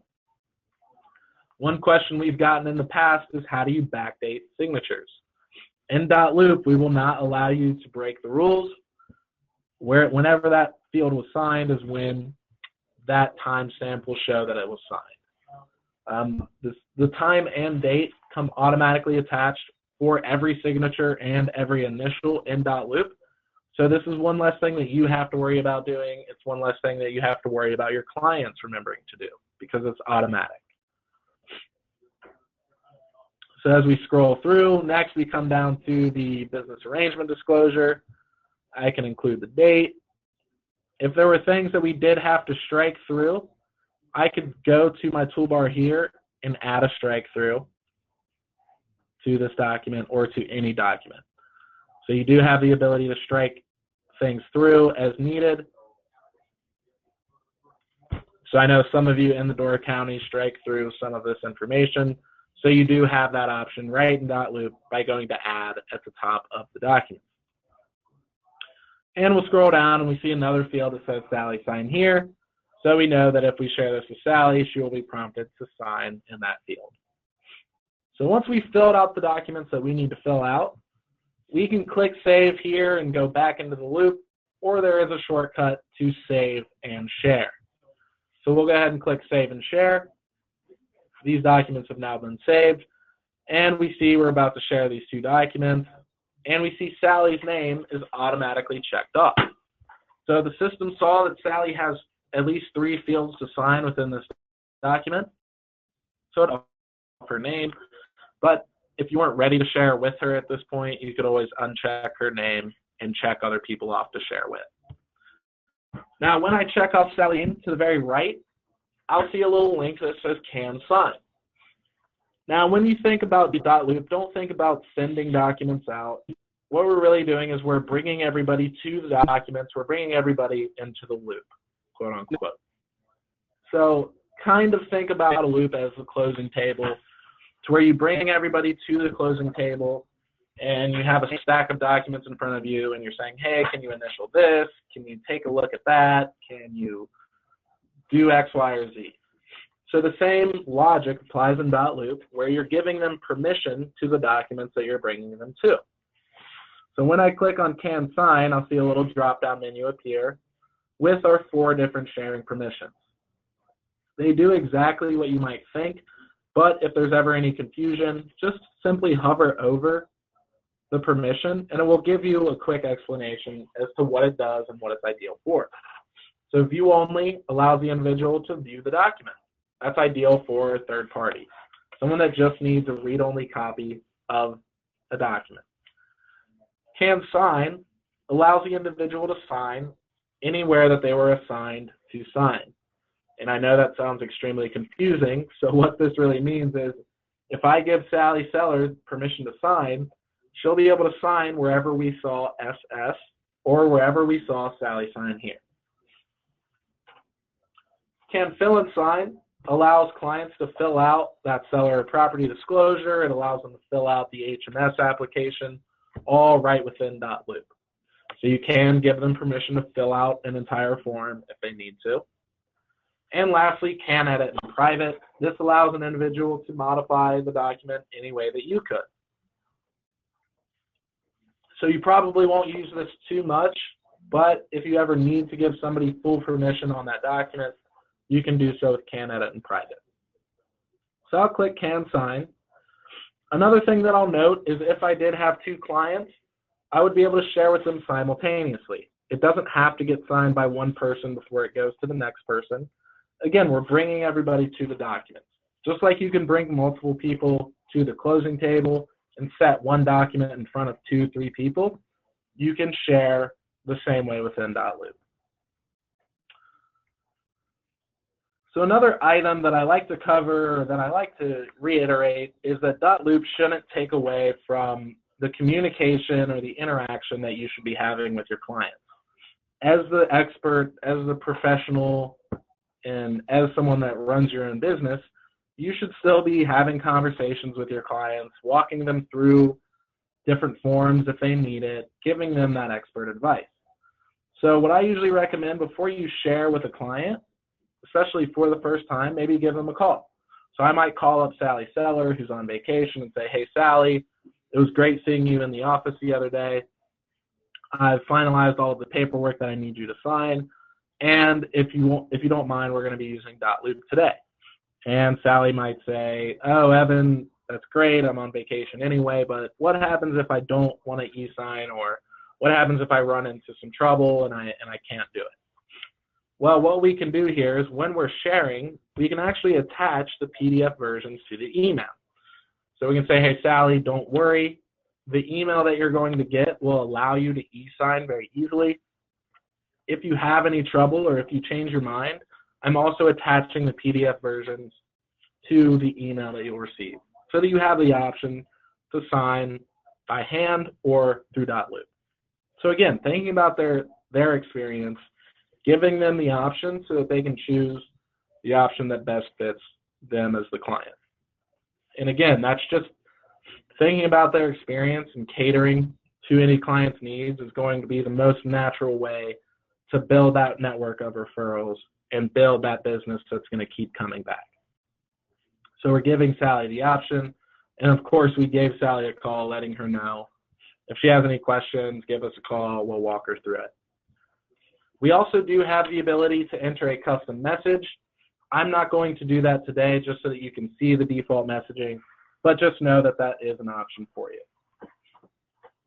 Speaker 1: One question we've gotten in the past is how do you backdate signatures? In .loop, we will not allow you to break the rules. Whenever that field was signed is when that timestamp will show that it was signed. The time and date come automatically attached for every signature and every initial in .loop. So this is one less thing that you have to worry about doing. It's one less thing that you have to worry about your clients remembering to do because it's automatic. So as we scroll through, next we come down to the business arrangement disclosure. I can include the date. If there were things that we did have to strike through, I could go to my toolbar here and add a strike through to this document or to any document. So you do have the ability to strike things through as needed. So I know some of you in the Door County strike through some of this information. So you do have that option right in .loop by going to Add at the top of the document. And we'll scroll down and we see another field that says Sally sign here. So we know that if we share this with Sally, she will be prompted to sign in that field. So once we've filled out the documents that we need to fill out, we can click Save here and go back into the loop, or there is a shortcut to save and share. So we'll go ahead and click Save and Share. These documents have now been saved, and we see we're about to share these two documents, and we see Sally's name is automatically checked off. So the system saw that Sally has at least 3 fields to sign within this document, so it offers her name, but if you weren't ready to share with her at this point, you could always uncheck her name and check other people off to share with. Now, when I check off Sally in to the very right, I'll see a little link that says Can Sign. Now, when you think about the .loop, don't think about sending documents out. What we're really doing is we're bringing everybody to the documents. We're bringing everybody into the loop, quote unquote. So kind of think about a loop as the closing table, to where you bring everybody to the closing table and you have a stack of documents in front of you and you're saying, hey, can you initial this? Can you take a look at that? Can you do X, Y, or Z? So the same logic applies in .loop, where you're giving them permission to the documents that you're bringing them to. So when I click on Can Sign, I'll see a little drop-down menu appear with our 4 different sharing permissions. They do exactly what you might think, but if there's ever any confusion, just simply hover over the permission, and it will give you a quick explanation as to what it does and what it's ideal for. So view only allows the individual to view the document. That's ideal for a third party, someone that just needs a read-only copy of a document. Can Sign allows the individual to sign anywhere that they were assigned to sign. And I know that sounds extremely confusing, so what this really means is if I give Sally Sellers permission to sign, she'll be able to sign wherever we saw SS or wherever we saw Sally sign here. Can fill and sign allows clients to fill out that seller property disclosure. It allows them to fill out the HMS application, all right within .loop. So you can give them permission to fill out an entire form if they need to. And lastly, can edit in private. This allows an individual to modify the document any way that you could. So you probably won't use this too much, but if you ever need to give somebody full permission on that document, you can do so with can edit in private. So I'll click can sign. Another thing that I'll note is if I did have two clients, I would be able to share with them simultaneously. It doesn't have to get signed by one person before it goes to the next person. Again, we're bringing everybody to the document. Just like you can bring multiple people to the closing table and set one document in front of 2, 3 people, you can share the same way within .loop. So another item that I like to cover, or that I like to reiterate, is that .loop shouldn't take away from the communication or the interaction that you should be having with your clients. As the expert, as the professional, and as someone that runs your own business, you should still be having conversations with your clients, walking them through different forms if they need it, giving them that expert advice. So what I usually recommend before you share with a client, especially for the first time, maybe give them a call. So I might call up Sally Seller, who's on vacation, and say, hey, Sally, it was great seeing you in the office the other day. I've finalized all of the paperwork that I need you to sign. And if you don't mind, we're going to be using .loop today. And Sally might say, oh, Evan, that's great. I'm on vacation anyway, but what happens if I don't want to e-sign, or what happens if I run into some trouble and I can't do it? Well, what we can do here is when we're sharing, we can actually attach the PDF versions to the email. So we can say, hey, Sally, don't worry. The email that you're going to get will allow you to e-sign very easily. If you have any trouble or if you change your mind, I'm also attaching the PDF versions to the email that you'll receive so that you have the option to sign by hand or through .loop. So again, thinking about their experience, giving them the option so that they can choose the option that best fits them as the client. And again, that's just thinking about their experience and catering to any client's needs is going to be the most natural way to build that network of referrals and build that business that's going to keep coming back. So we're giving Sally the option, and of course we gave Sally a call letting her know. If she has any questions, give us a call, we'll walk her through it. We also do have the ability to enter a custom message. I'm not going to do that today just so that you can see the default messaging, but just know that that is an option for you.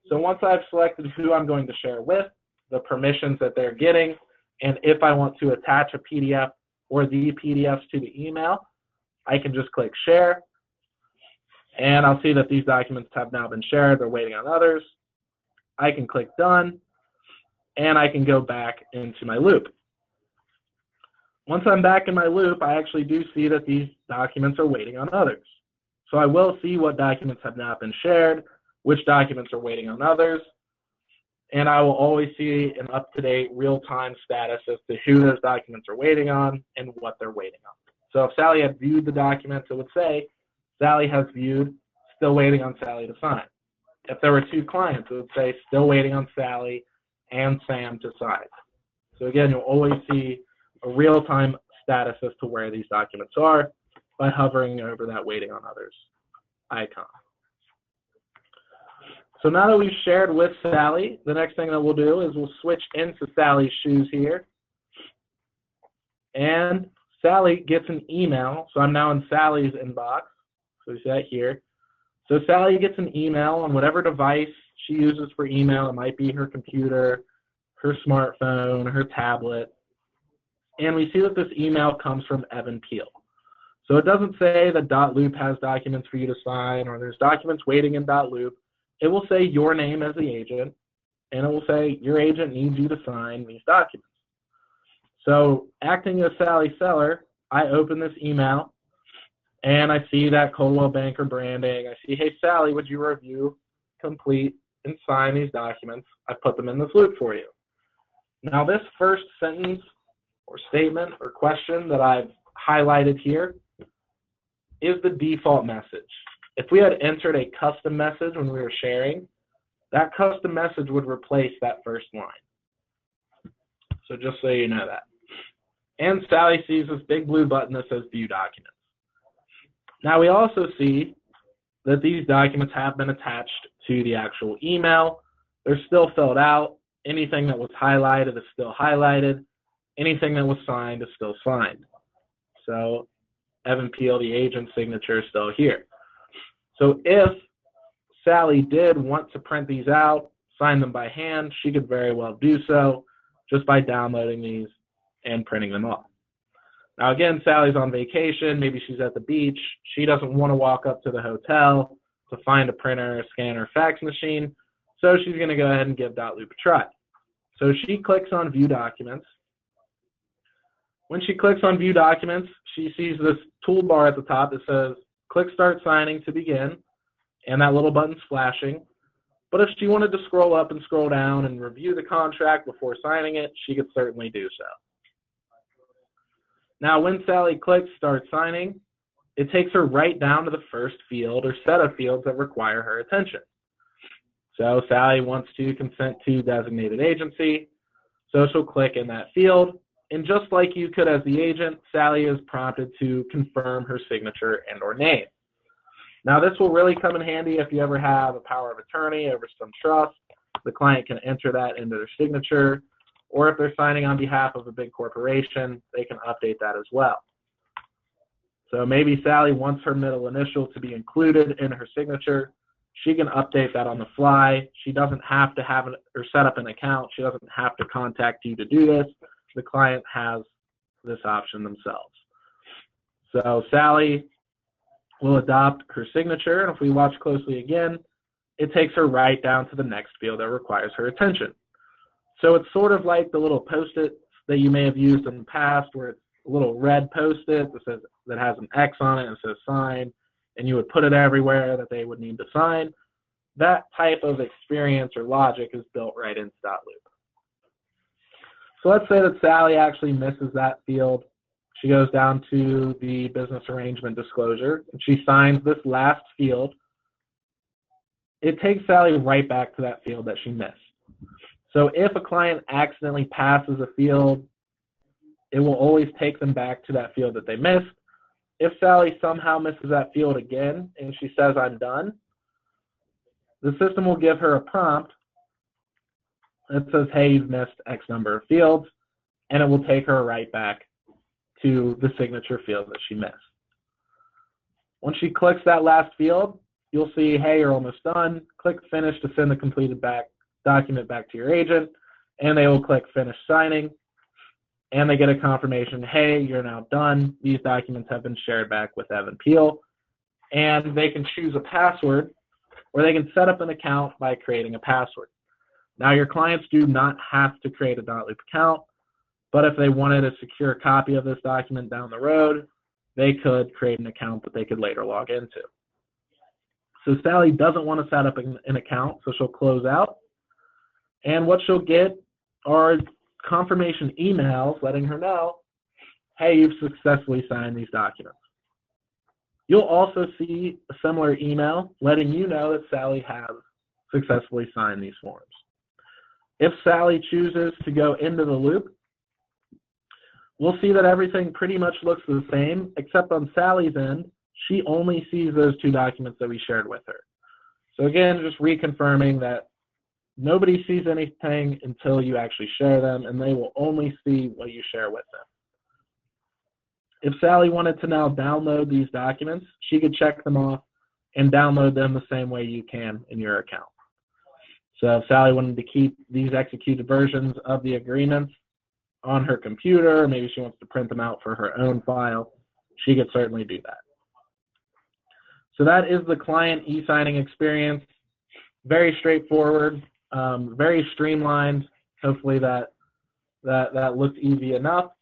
Speaker 1: So once I've selected who I'm going to share with, the permissions that they're getting, and if I want to attach a PDF or the PDFs to the email, I can just click share, and I'll see that these documents have now been shared. They're waiting on others. I can click done, and I can go back into my loop. Once I'm back in my loop, I actually do see that these documents are waiting on others. So I will see what documents have not been shared, which documents are waiting on others, and I will always see an up-to-date real-time status as to who those documents are waiting on and what they're waiting on. So if Sally had viewed the documents, it would say, Sally has viewed, still waiting on Sally to sign. If there were two clients, it would say, still waiting on Sally and Sam to sign. So again, you'll always see a real-time status as to where these documents are by hovering over that waiting on others icon. So now that we've shared with Sally, the next thing that we'll do is we'll switch into Sally's shoes here. And Sally gets an email. So I'm now in Sally's inbox. So we see that here. So Sally gets an email on whatever device she uses for email. It might be her computer, her smartphone, her tablet. And we see that this email comes from Evan Peel. So it doesn't say that .loop has documents for you to sign or there's documents waiting in .loop. It will say your name as the agent, and it will say your agent needs you to sign these documents. So acting as Sally Seller, I open this email, and I see that Coldwell Banker branding. I see, hey, Sally, would you review, complete, and sign these documents. I put them in this loop for you. Now, this first sentence or statement or question that I've highlighted here is the default message. If we had entered a custom message when we were sharing, that custom message would replace that first line. So just so you know that. And Sally sees this big blue button that says View Documents. Now we also see that these documents have been attached to the actual email. They're still filled out. Anything that was highlighted is still highlighted. Anything that was signed is still signed. So Evan Peel, the agent's signature, is still here. So if Sally did want to print these out, sign them by hand, she could very well do so just by downloading these and printing them off. Now again, Sally's on vacation, maybe she's at the beach, she doesn't want to walk up to the hotel to find a printer, a scanner, fax machine, so she's going to go ahead and give .loop a try. So she clicks on View Documents. When she clicks on View Documents, she sees this toolbar at the top that says click Start Signing to begin, and that little button's flashing. But if she wanted to scroll up and scroll down and review the contract before signing it, she could certainly do so. Now, when Sally clicks Start Signing, it takes her right down to the first field or set of fields that require her attention. So Sally wants to consent to designated agency, so she'll click in that field. And just like you could as the agent, Sally is prompted to confirm her signature and or name. Now, this will really come in handy if you ever have a power of attorney over some trust. The client can enter that into their signature, or if they're signing on behalf of a big corporation, they can update that as well. So maybe Sally wants her middle initial to be included in her signature. She can update that on the fly. She doesn't have to have or set up an account. She doesn't have to contact you to do this. The client has this option themselves. So Sally will adopt her signature, and if we watch closely again, it takes her right down to the next field that requires her attention. So it's sort of like the little post-it that you may have used in the past, where it's a little red post-it that has an X on it and says sign, and you would put it everywhere that they would need to sign. That type of experience or logic is built right into .loop. So let's say that Sally actually misses that field. She goes down to the business arrangement disclosure, and she signs this last field. It takes Sally right back to that field that she missed. So if a client accidentally passes a field, it will always take them back to that field that they missed. If Sally somehow misses that field again and she says, I'm done, the system will give her a prompt that says, hey, you've missed X number of fields, and it will take her right back to the signature field that she missed. Once she clicks that last field, you'll see, hey, you're almost done. Click Finish to send the completed document back to your agent, and they will click Finish Signing, and they get a confirmation, hey, you're now done. These documents have been shared back with Evan Peel, and they can choose a password, or they can set up an account by creating a password. Now, your clients do not have to create a .loop account, but if they wanted a secure copy of this document down the road, they could create an account that they could later log into. So Sally doesn't want to set up an account, so she'll close out. And what she'll get are confirmation emails letting her know, hey, you've successfully signed these documents. You'll also see a similar email letting you know that Sally has successfully signed these forms. If Sally chooses to go into the loop, we'll see that everything pretty much looks the same, except on Sally's end, she only sees those two documents that we shared with her. So again, just reconfirming that nobody sees anything until you actually share them, and they will only see what you share with them. If Sally wanted to now download these documents, she could check them off and download them the same way you can in your account. So if Sally wanted to keep these executed versions of the agreements on her computer, maybe she wants to print them out for her own file, she could certainly do that. So that is the client e-signing experience. Very straightforward, very streamlined. Hopefully that looks easy enough.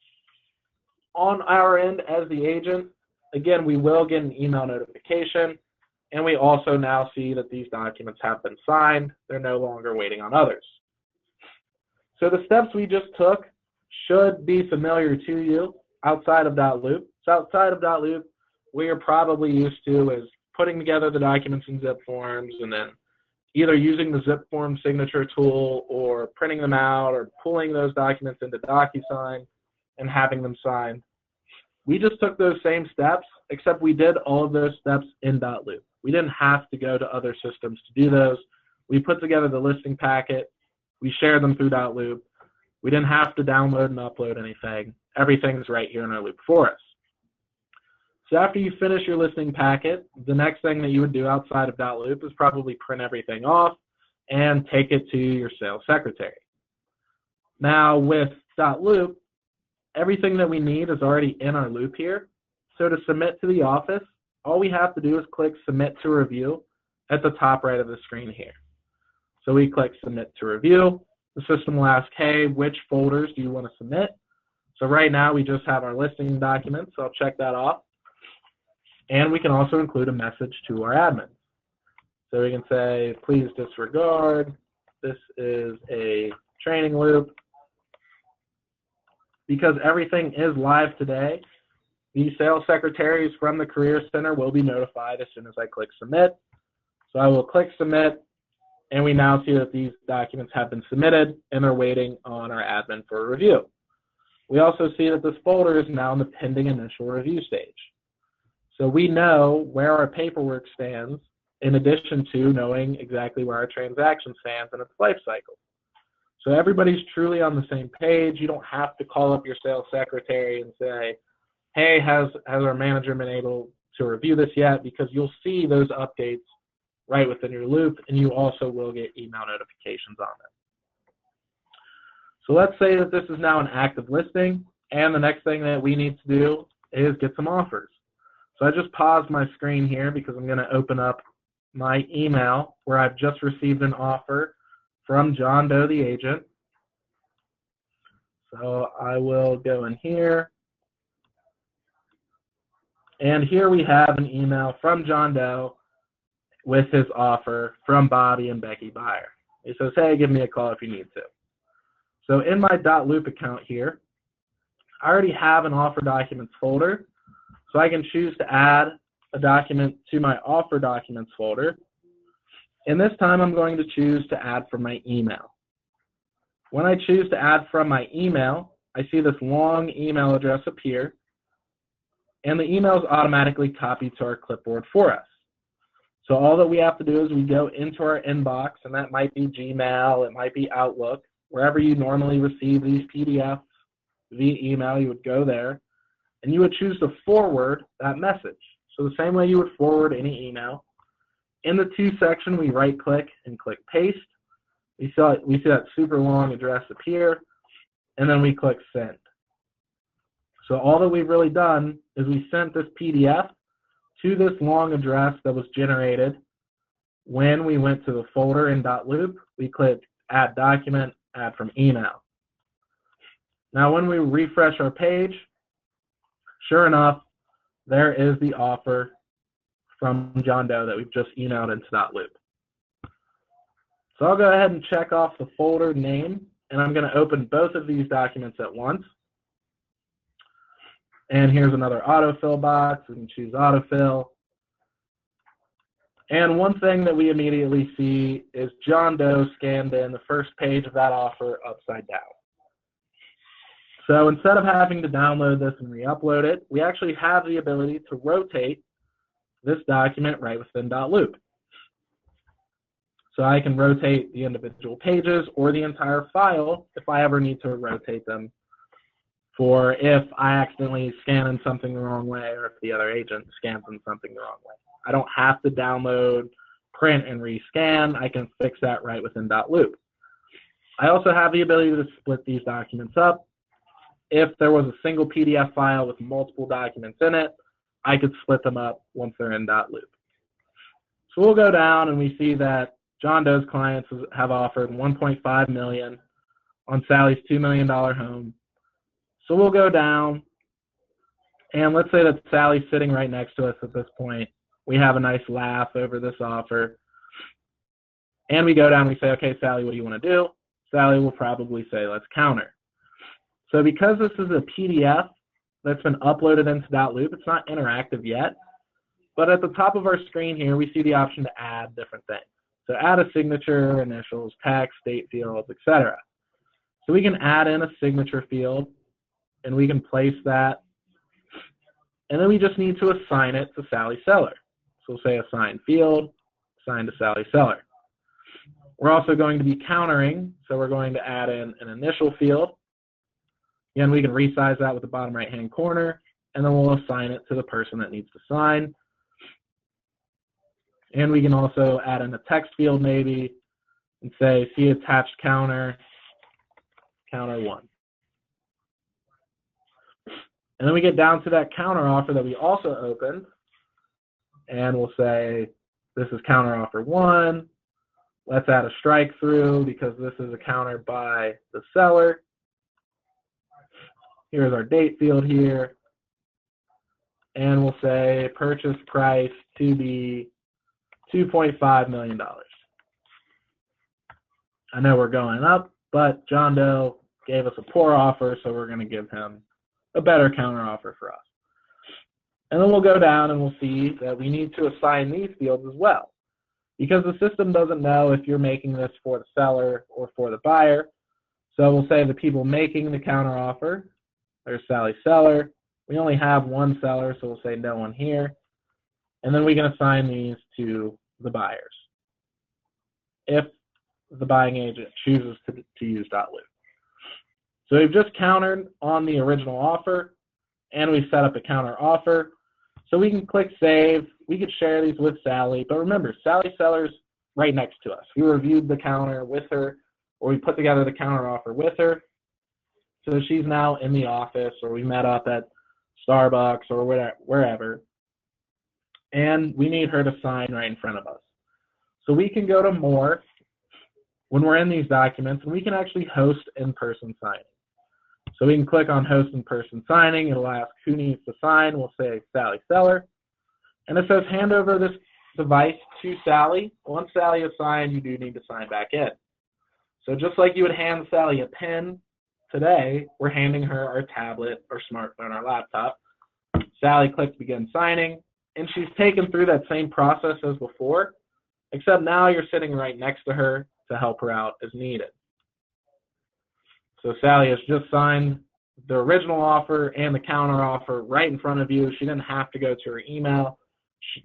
Speaker 1: On our end as the agent, again, we will get an email notification And we also now see that these documents have been signed. They're no longer waiting on others. So the steps we just took should be familiar to you outside of .loop. So outside of .loop, what you're probably used to is putting together the documents in zip forms and then either using the zip form signature tool or printing them out or pulling those documents into DocuSign and having them signed. We just took those same steps, except we did all of those steps in .loop. We didn't have to go to other systems to do those. We put together the listing packet. We shared them through .loop. We didn't have to download and upload anything. Everything's right here in our loop for us. So after you finish your listing packet, the next thing that you would do outside of .loop is probably print everything off and take it to your sales secretary. Now with .loop, everything that we need is already in our loop here. So to submit to the office, all we have to do is click Submit to Review at the top right of the screen here. So we click Submit to Review. The system will ask, hey, which folders do you want to submit? So right now we just have our listing documents, so I'll check that off. And we can also include a message to our admin. So we can say, please disregard. This is a training loop. Because everything is live today, the sales secretaries from the Career Center will be notified as soon as I click Submit. So I will click Submit, and we now see that these documents have been submitted, and they're waiting on our admin for a review. We also see that this folder is now in the pending initial review stage. So we know where our paperwork stands, in addition to knowing exactly where our transaction stands in its life cycle. So everybody's truly on the same page. You don't have to call up your sales secretary and say, hey, has our manager been able to review this yet? Because you'll see those updates right within your loop, and you also will get email notifications on it. So let's say that this is now an active listing, and the next thing that we need to do is get some offers. So I just paused my screen here because I'm going to open up my email where I've just received an offer from John Doe, the agent. So I will go in here. And here we have an email from John Doe with his offer from Bobby and Becky Byer. He says, hey, give me a call if you need to. So in my .loop account here, I already have an offer documents folder. So I can choose to add a document to my offer documents folder. And this time I'm going to choose to add from my email. When I choose to add from my email, I see this long email address appear, and the email is automatically copied to our clipboard for us. So all that we have to do is we go into our inbox, and that might be Gmail, it might be Outlook, wherever you normally receive these PDFs via email, you would go there, and you would choose to forward that message. So the same way you would forward any email. In the To section, we right-click and click Paste. We see that super long address appear, and then we click Send. So all that we've really done is we sent this PDF to this long address that was generated when we went to the folder in .loop. We clicked Add Document, Add from Email. Now when we refresh our page, sure enough, there is the offer from John Doe that we've just emailed into .loop. So I'll go ahead and check off the folder name, and I'm going to open both of these documents at once. And here's another autofill box. We can choose autofill. And one thing that we immediately see is John Doe scanned in the first page of that offer upside down. So instead of having to download this and re-upload it, we actually have the ability to rotate this document right within .loop. So I can rotate the individual pages or the entire file if I ever need to rotate them, for if I accidentally scan in something the wrong way or if the other agent scans in something the wrong way. I don't have to download, print, and rescan. I can fix that right within .loop. I also have the ability to split these documents up. If there was a single PDF file with multiple documents in it, I could split them up once they're in .loop. So we'll go down and we see that John Doe's clients have offered $1.5 million on Sally's $2 million home. So we'll go down, and let's say that Sally's sitting right next to us at this point, We have a nice laugh over this offer. And we go down and we say, okay, Sally, what do you want to do? Sally will probably say, let's counter. So because this is a PDF that's been uploaded into .loop, it's not interactive yet. But at the top of our screen here, we see the option to add different things. So add a signature, initials, text, date fields, etc. So we can add in a signature field, and we can place that. And then we just need to assign it to Sally Seller. So we'll say assign field, assign to Sally Seller. We're also going to be countering, so we're going to add in an initial field. Again, we can resize that with the bottom right-hand corner, and then we'll assign it to the person that needs to sign. And we can also add in a text field maybe and say, see attached counter, counter 1. And then we get down to that counter offer that we also opened, and we'll say, this is counter offer 1. Let's add a strike through because this is a counter by the seller. Here's our date field here. And we'll say purchase price to be $2.5 million. I know we're going up, but John Doe gave us a poor offer, so we're going to give him a better counter offer for us. And then we'll go down and we'll see that we need to assign these fields as well, because the system doesn't know if you're making this for the seller or for the buyer. So we'll say the people making the counter offer, there's Sally Seller. We only have one seller, so we'll say no one here. And then we can assign these to the buyers if the buying agent chooses to use .loop. So we've just countered on the original offer, and we've set up a counter offer. So we can click save. We could share these with Sally, but remember, Sally Seller's right next to us. We reviewed the counter with her, or we put together the counter offer with her. So she's now in the office, or we met up at Starbucks or wherever, and we need her to sign right in front of us. So we can go to more when we're in these documents, and we can actually host in-person signing. So we can click on host in-person signing. It'll ask who needs to sign. We'll say Sally Seller. And it says hand over this device to Sally. Once Sally is signed, you do need to sign back in. So just like you would hand Sally a pen, today we're handing her our tablet or smartphone, our laptop. Sally clicks begin signing, and she's taken through that same process as before, except now you're sitting right next to her to help her out as needed. So Sally has just signed the original offer and the counter offer right in front of you. She didn't have to go to her email.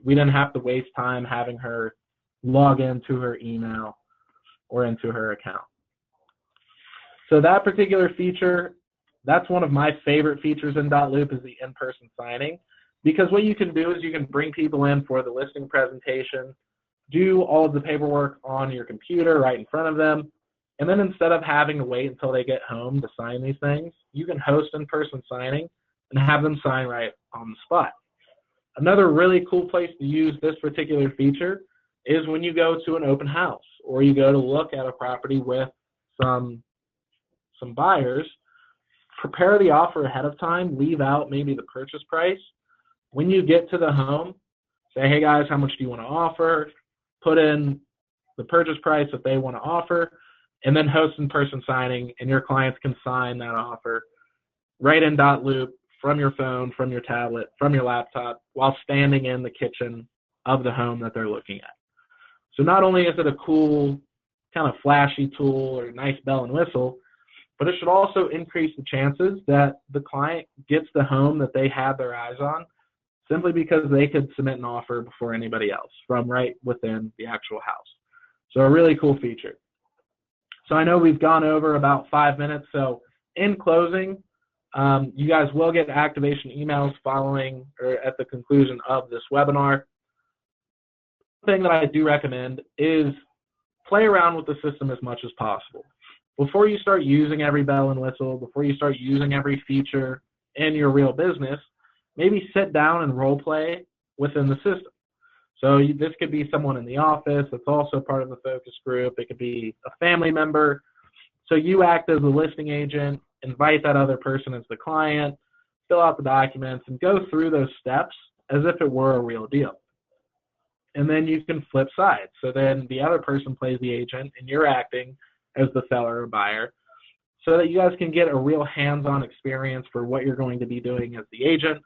Speaker 1: We didn't have to waste time having her log into her email or into her account. So that particular feature, that's one of my favorite features in .loop, is the in-person signing, because what you can do is you can bring people in for the listing presentation, do all of the paperwork on your computer right in front of them, and then instead of having to wait until they get home to sign these things, you can host in-person signing and have them sign right on the spot. Another really cool place to use this particular feature is when you go to an open house or you go to look at a property with some buyers. Prepare the offer ahead of time, leave out maybe the purchase price. When you get to the home, say, hey guys, how much do you want to offer? Put in the purchase price that they want to offer, and then host in-person signing, and your clients can sign that offer right in .loop from your phone, from your tablet, from your laptop, while standing in the kitchen of the home that they're looking at. So not only is it a cool, kind of flashy tool or nice bell and whistle, but it should also increase the chances that the client gets the home that they had their eyes on simply because they could submit an offer before anybody else from right within the actual house. So a really cool feature. So I know we've gone over about 5 minutes. So in closing, you guys will get activation emails following or at the conclusion of this webinar. The thing that I do recommend is play around with the system as much as possible. Before you start using every bell and whistle, before you start using every feature in your real business, maybe sit down and role play within the system. So this could be someone in the office that's also part of the focus group. It could be a family member. So you act as a listing agent, invite that other person as the client, fill out the documents, and go through those steps as if it were a real deal. and then you can flip sides. So then the other person plays the agent, and you're acting as the seller or buyer, so that you guys can get a real hands-on experience for what you're going to be doing as the agent,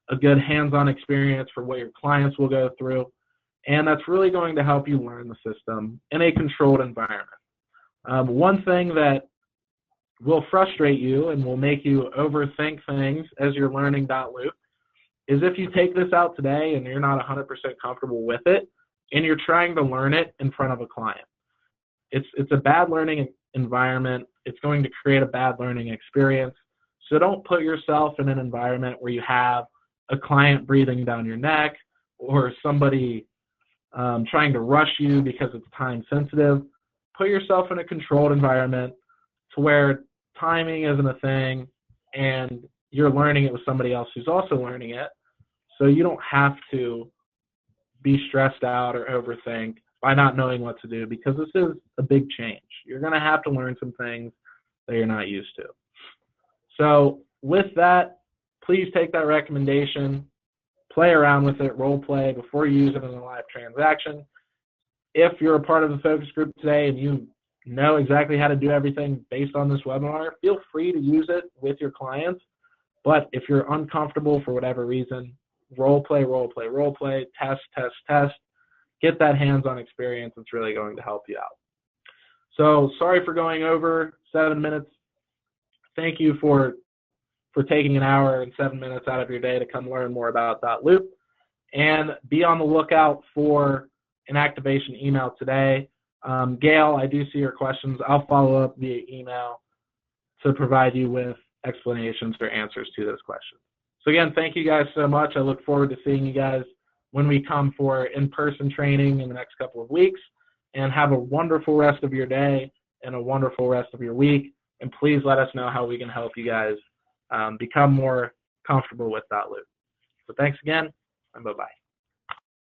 Speaker 1: a good hands-on experience for what your clients will go through, and that's really going to help you learn the system in a controlled environment. One thing that will frustrate you and will make you overthink things as you're learning .loop is if you take this out today and you're not 100% comfortable with it and you're trying to learn it in front of a client. It's a bad learning environment. It's going to create a bad learning experience. So don't put yourself in an environment where you have a client breathing down your neck or somebody trying to rush you because it's time sensitive. Put yourself in a controlled environment to where timing isn't a thing and you're learning it with somebody else who's also learning it. So you don't have to be stressed out or overthink by not knowing what to do, because this is a big change. You're going to have to learn some things that you're not used to. So with that, please take that recommendation, play around with it, role play before you use it in a live transaction. If you're a part of the focus group today and you know exactly how to do everything based on this webinar, feel free to use it with your clients. But if you're uncomfortable for whatever reason, role play, test, get that hands-on experience. It's really going to help you out. So sorry for going over 7 minutes. Thank you for taking an hour and 7 minutes out of your day to come learn more about .loop. And be on the lookout for an activation email today. Gail, I do see your questions. I'll follow up via email to provide you with explanations or answers to those questions. So again, thank you guys so much. I look forward to seeing you guys when we come for in-person training in the next couple of weeks. And have a wonderful rest of your day and a wonderful rest of your week. And please let us know how we can help you guys become more comfortable with .loop. So thanks again, and bye-bye.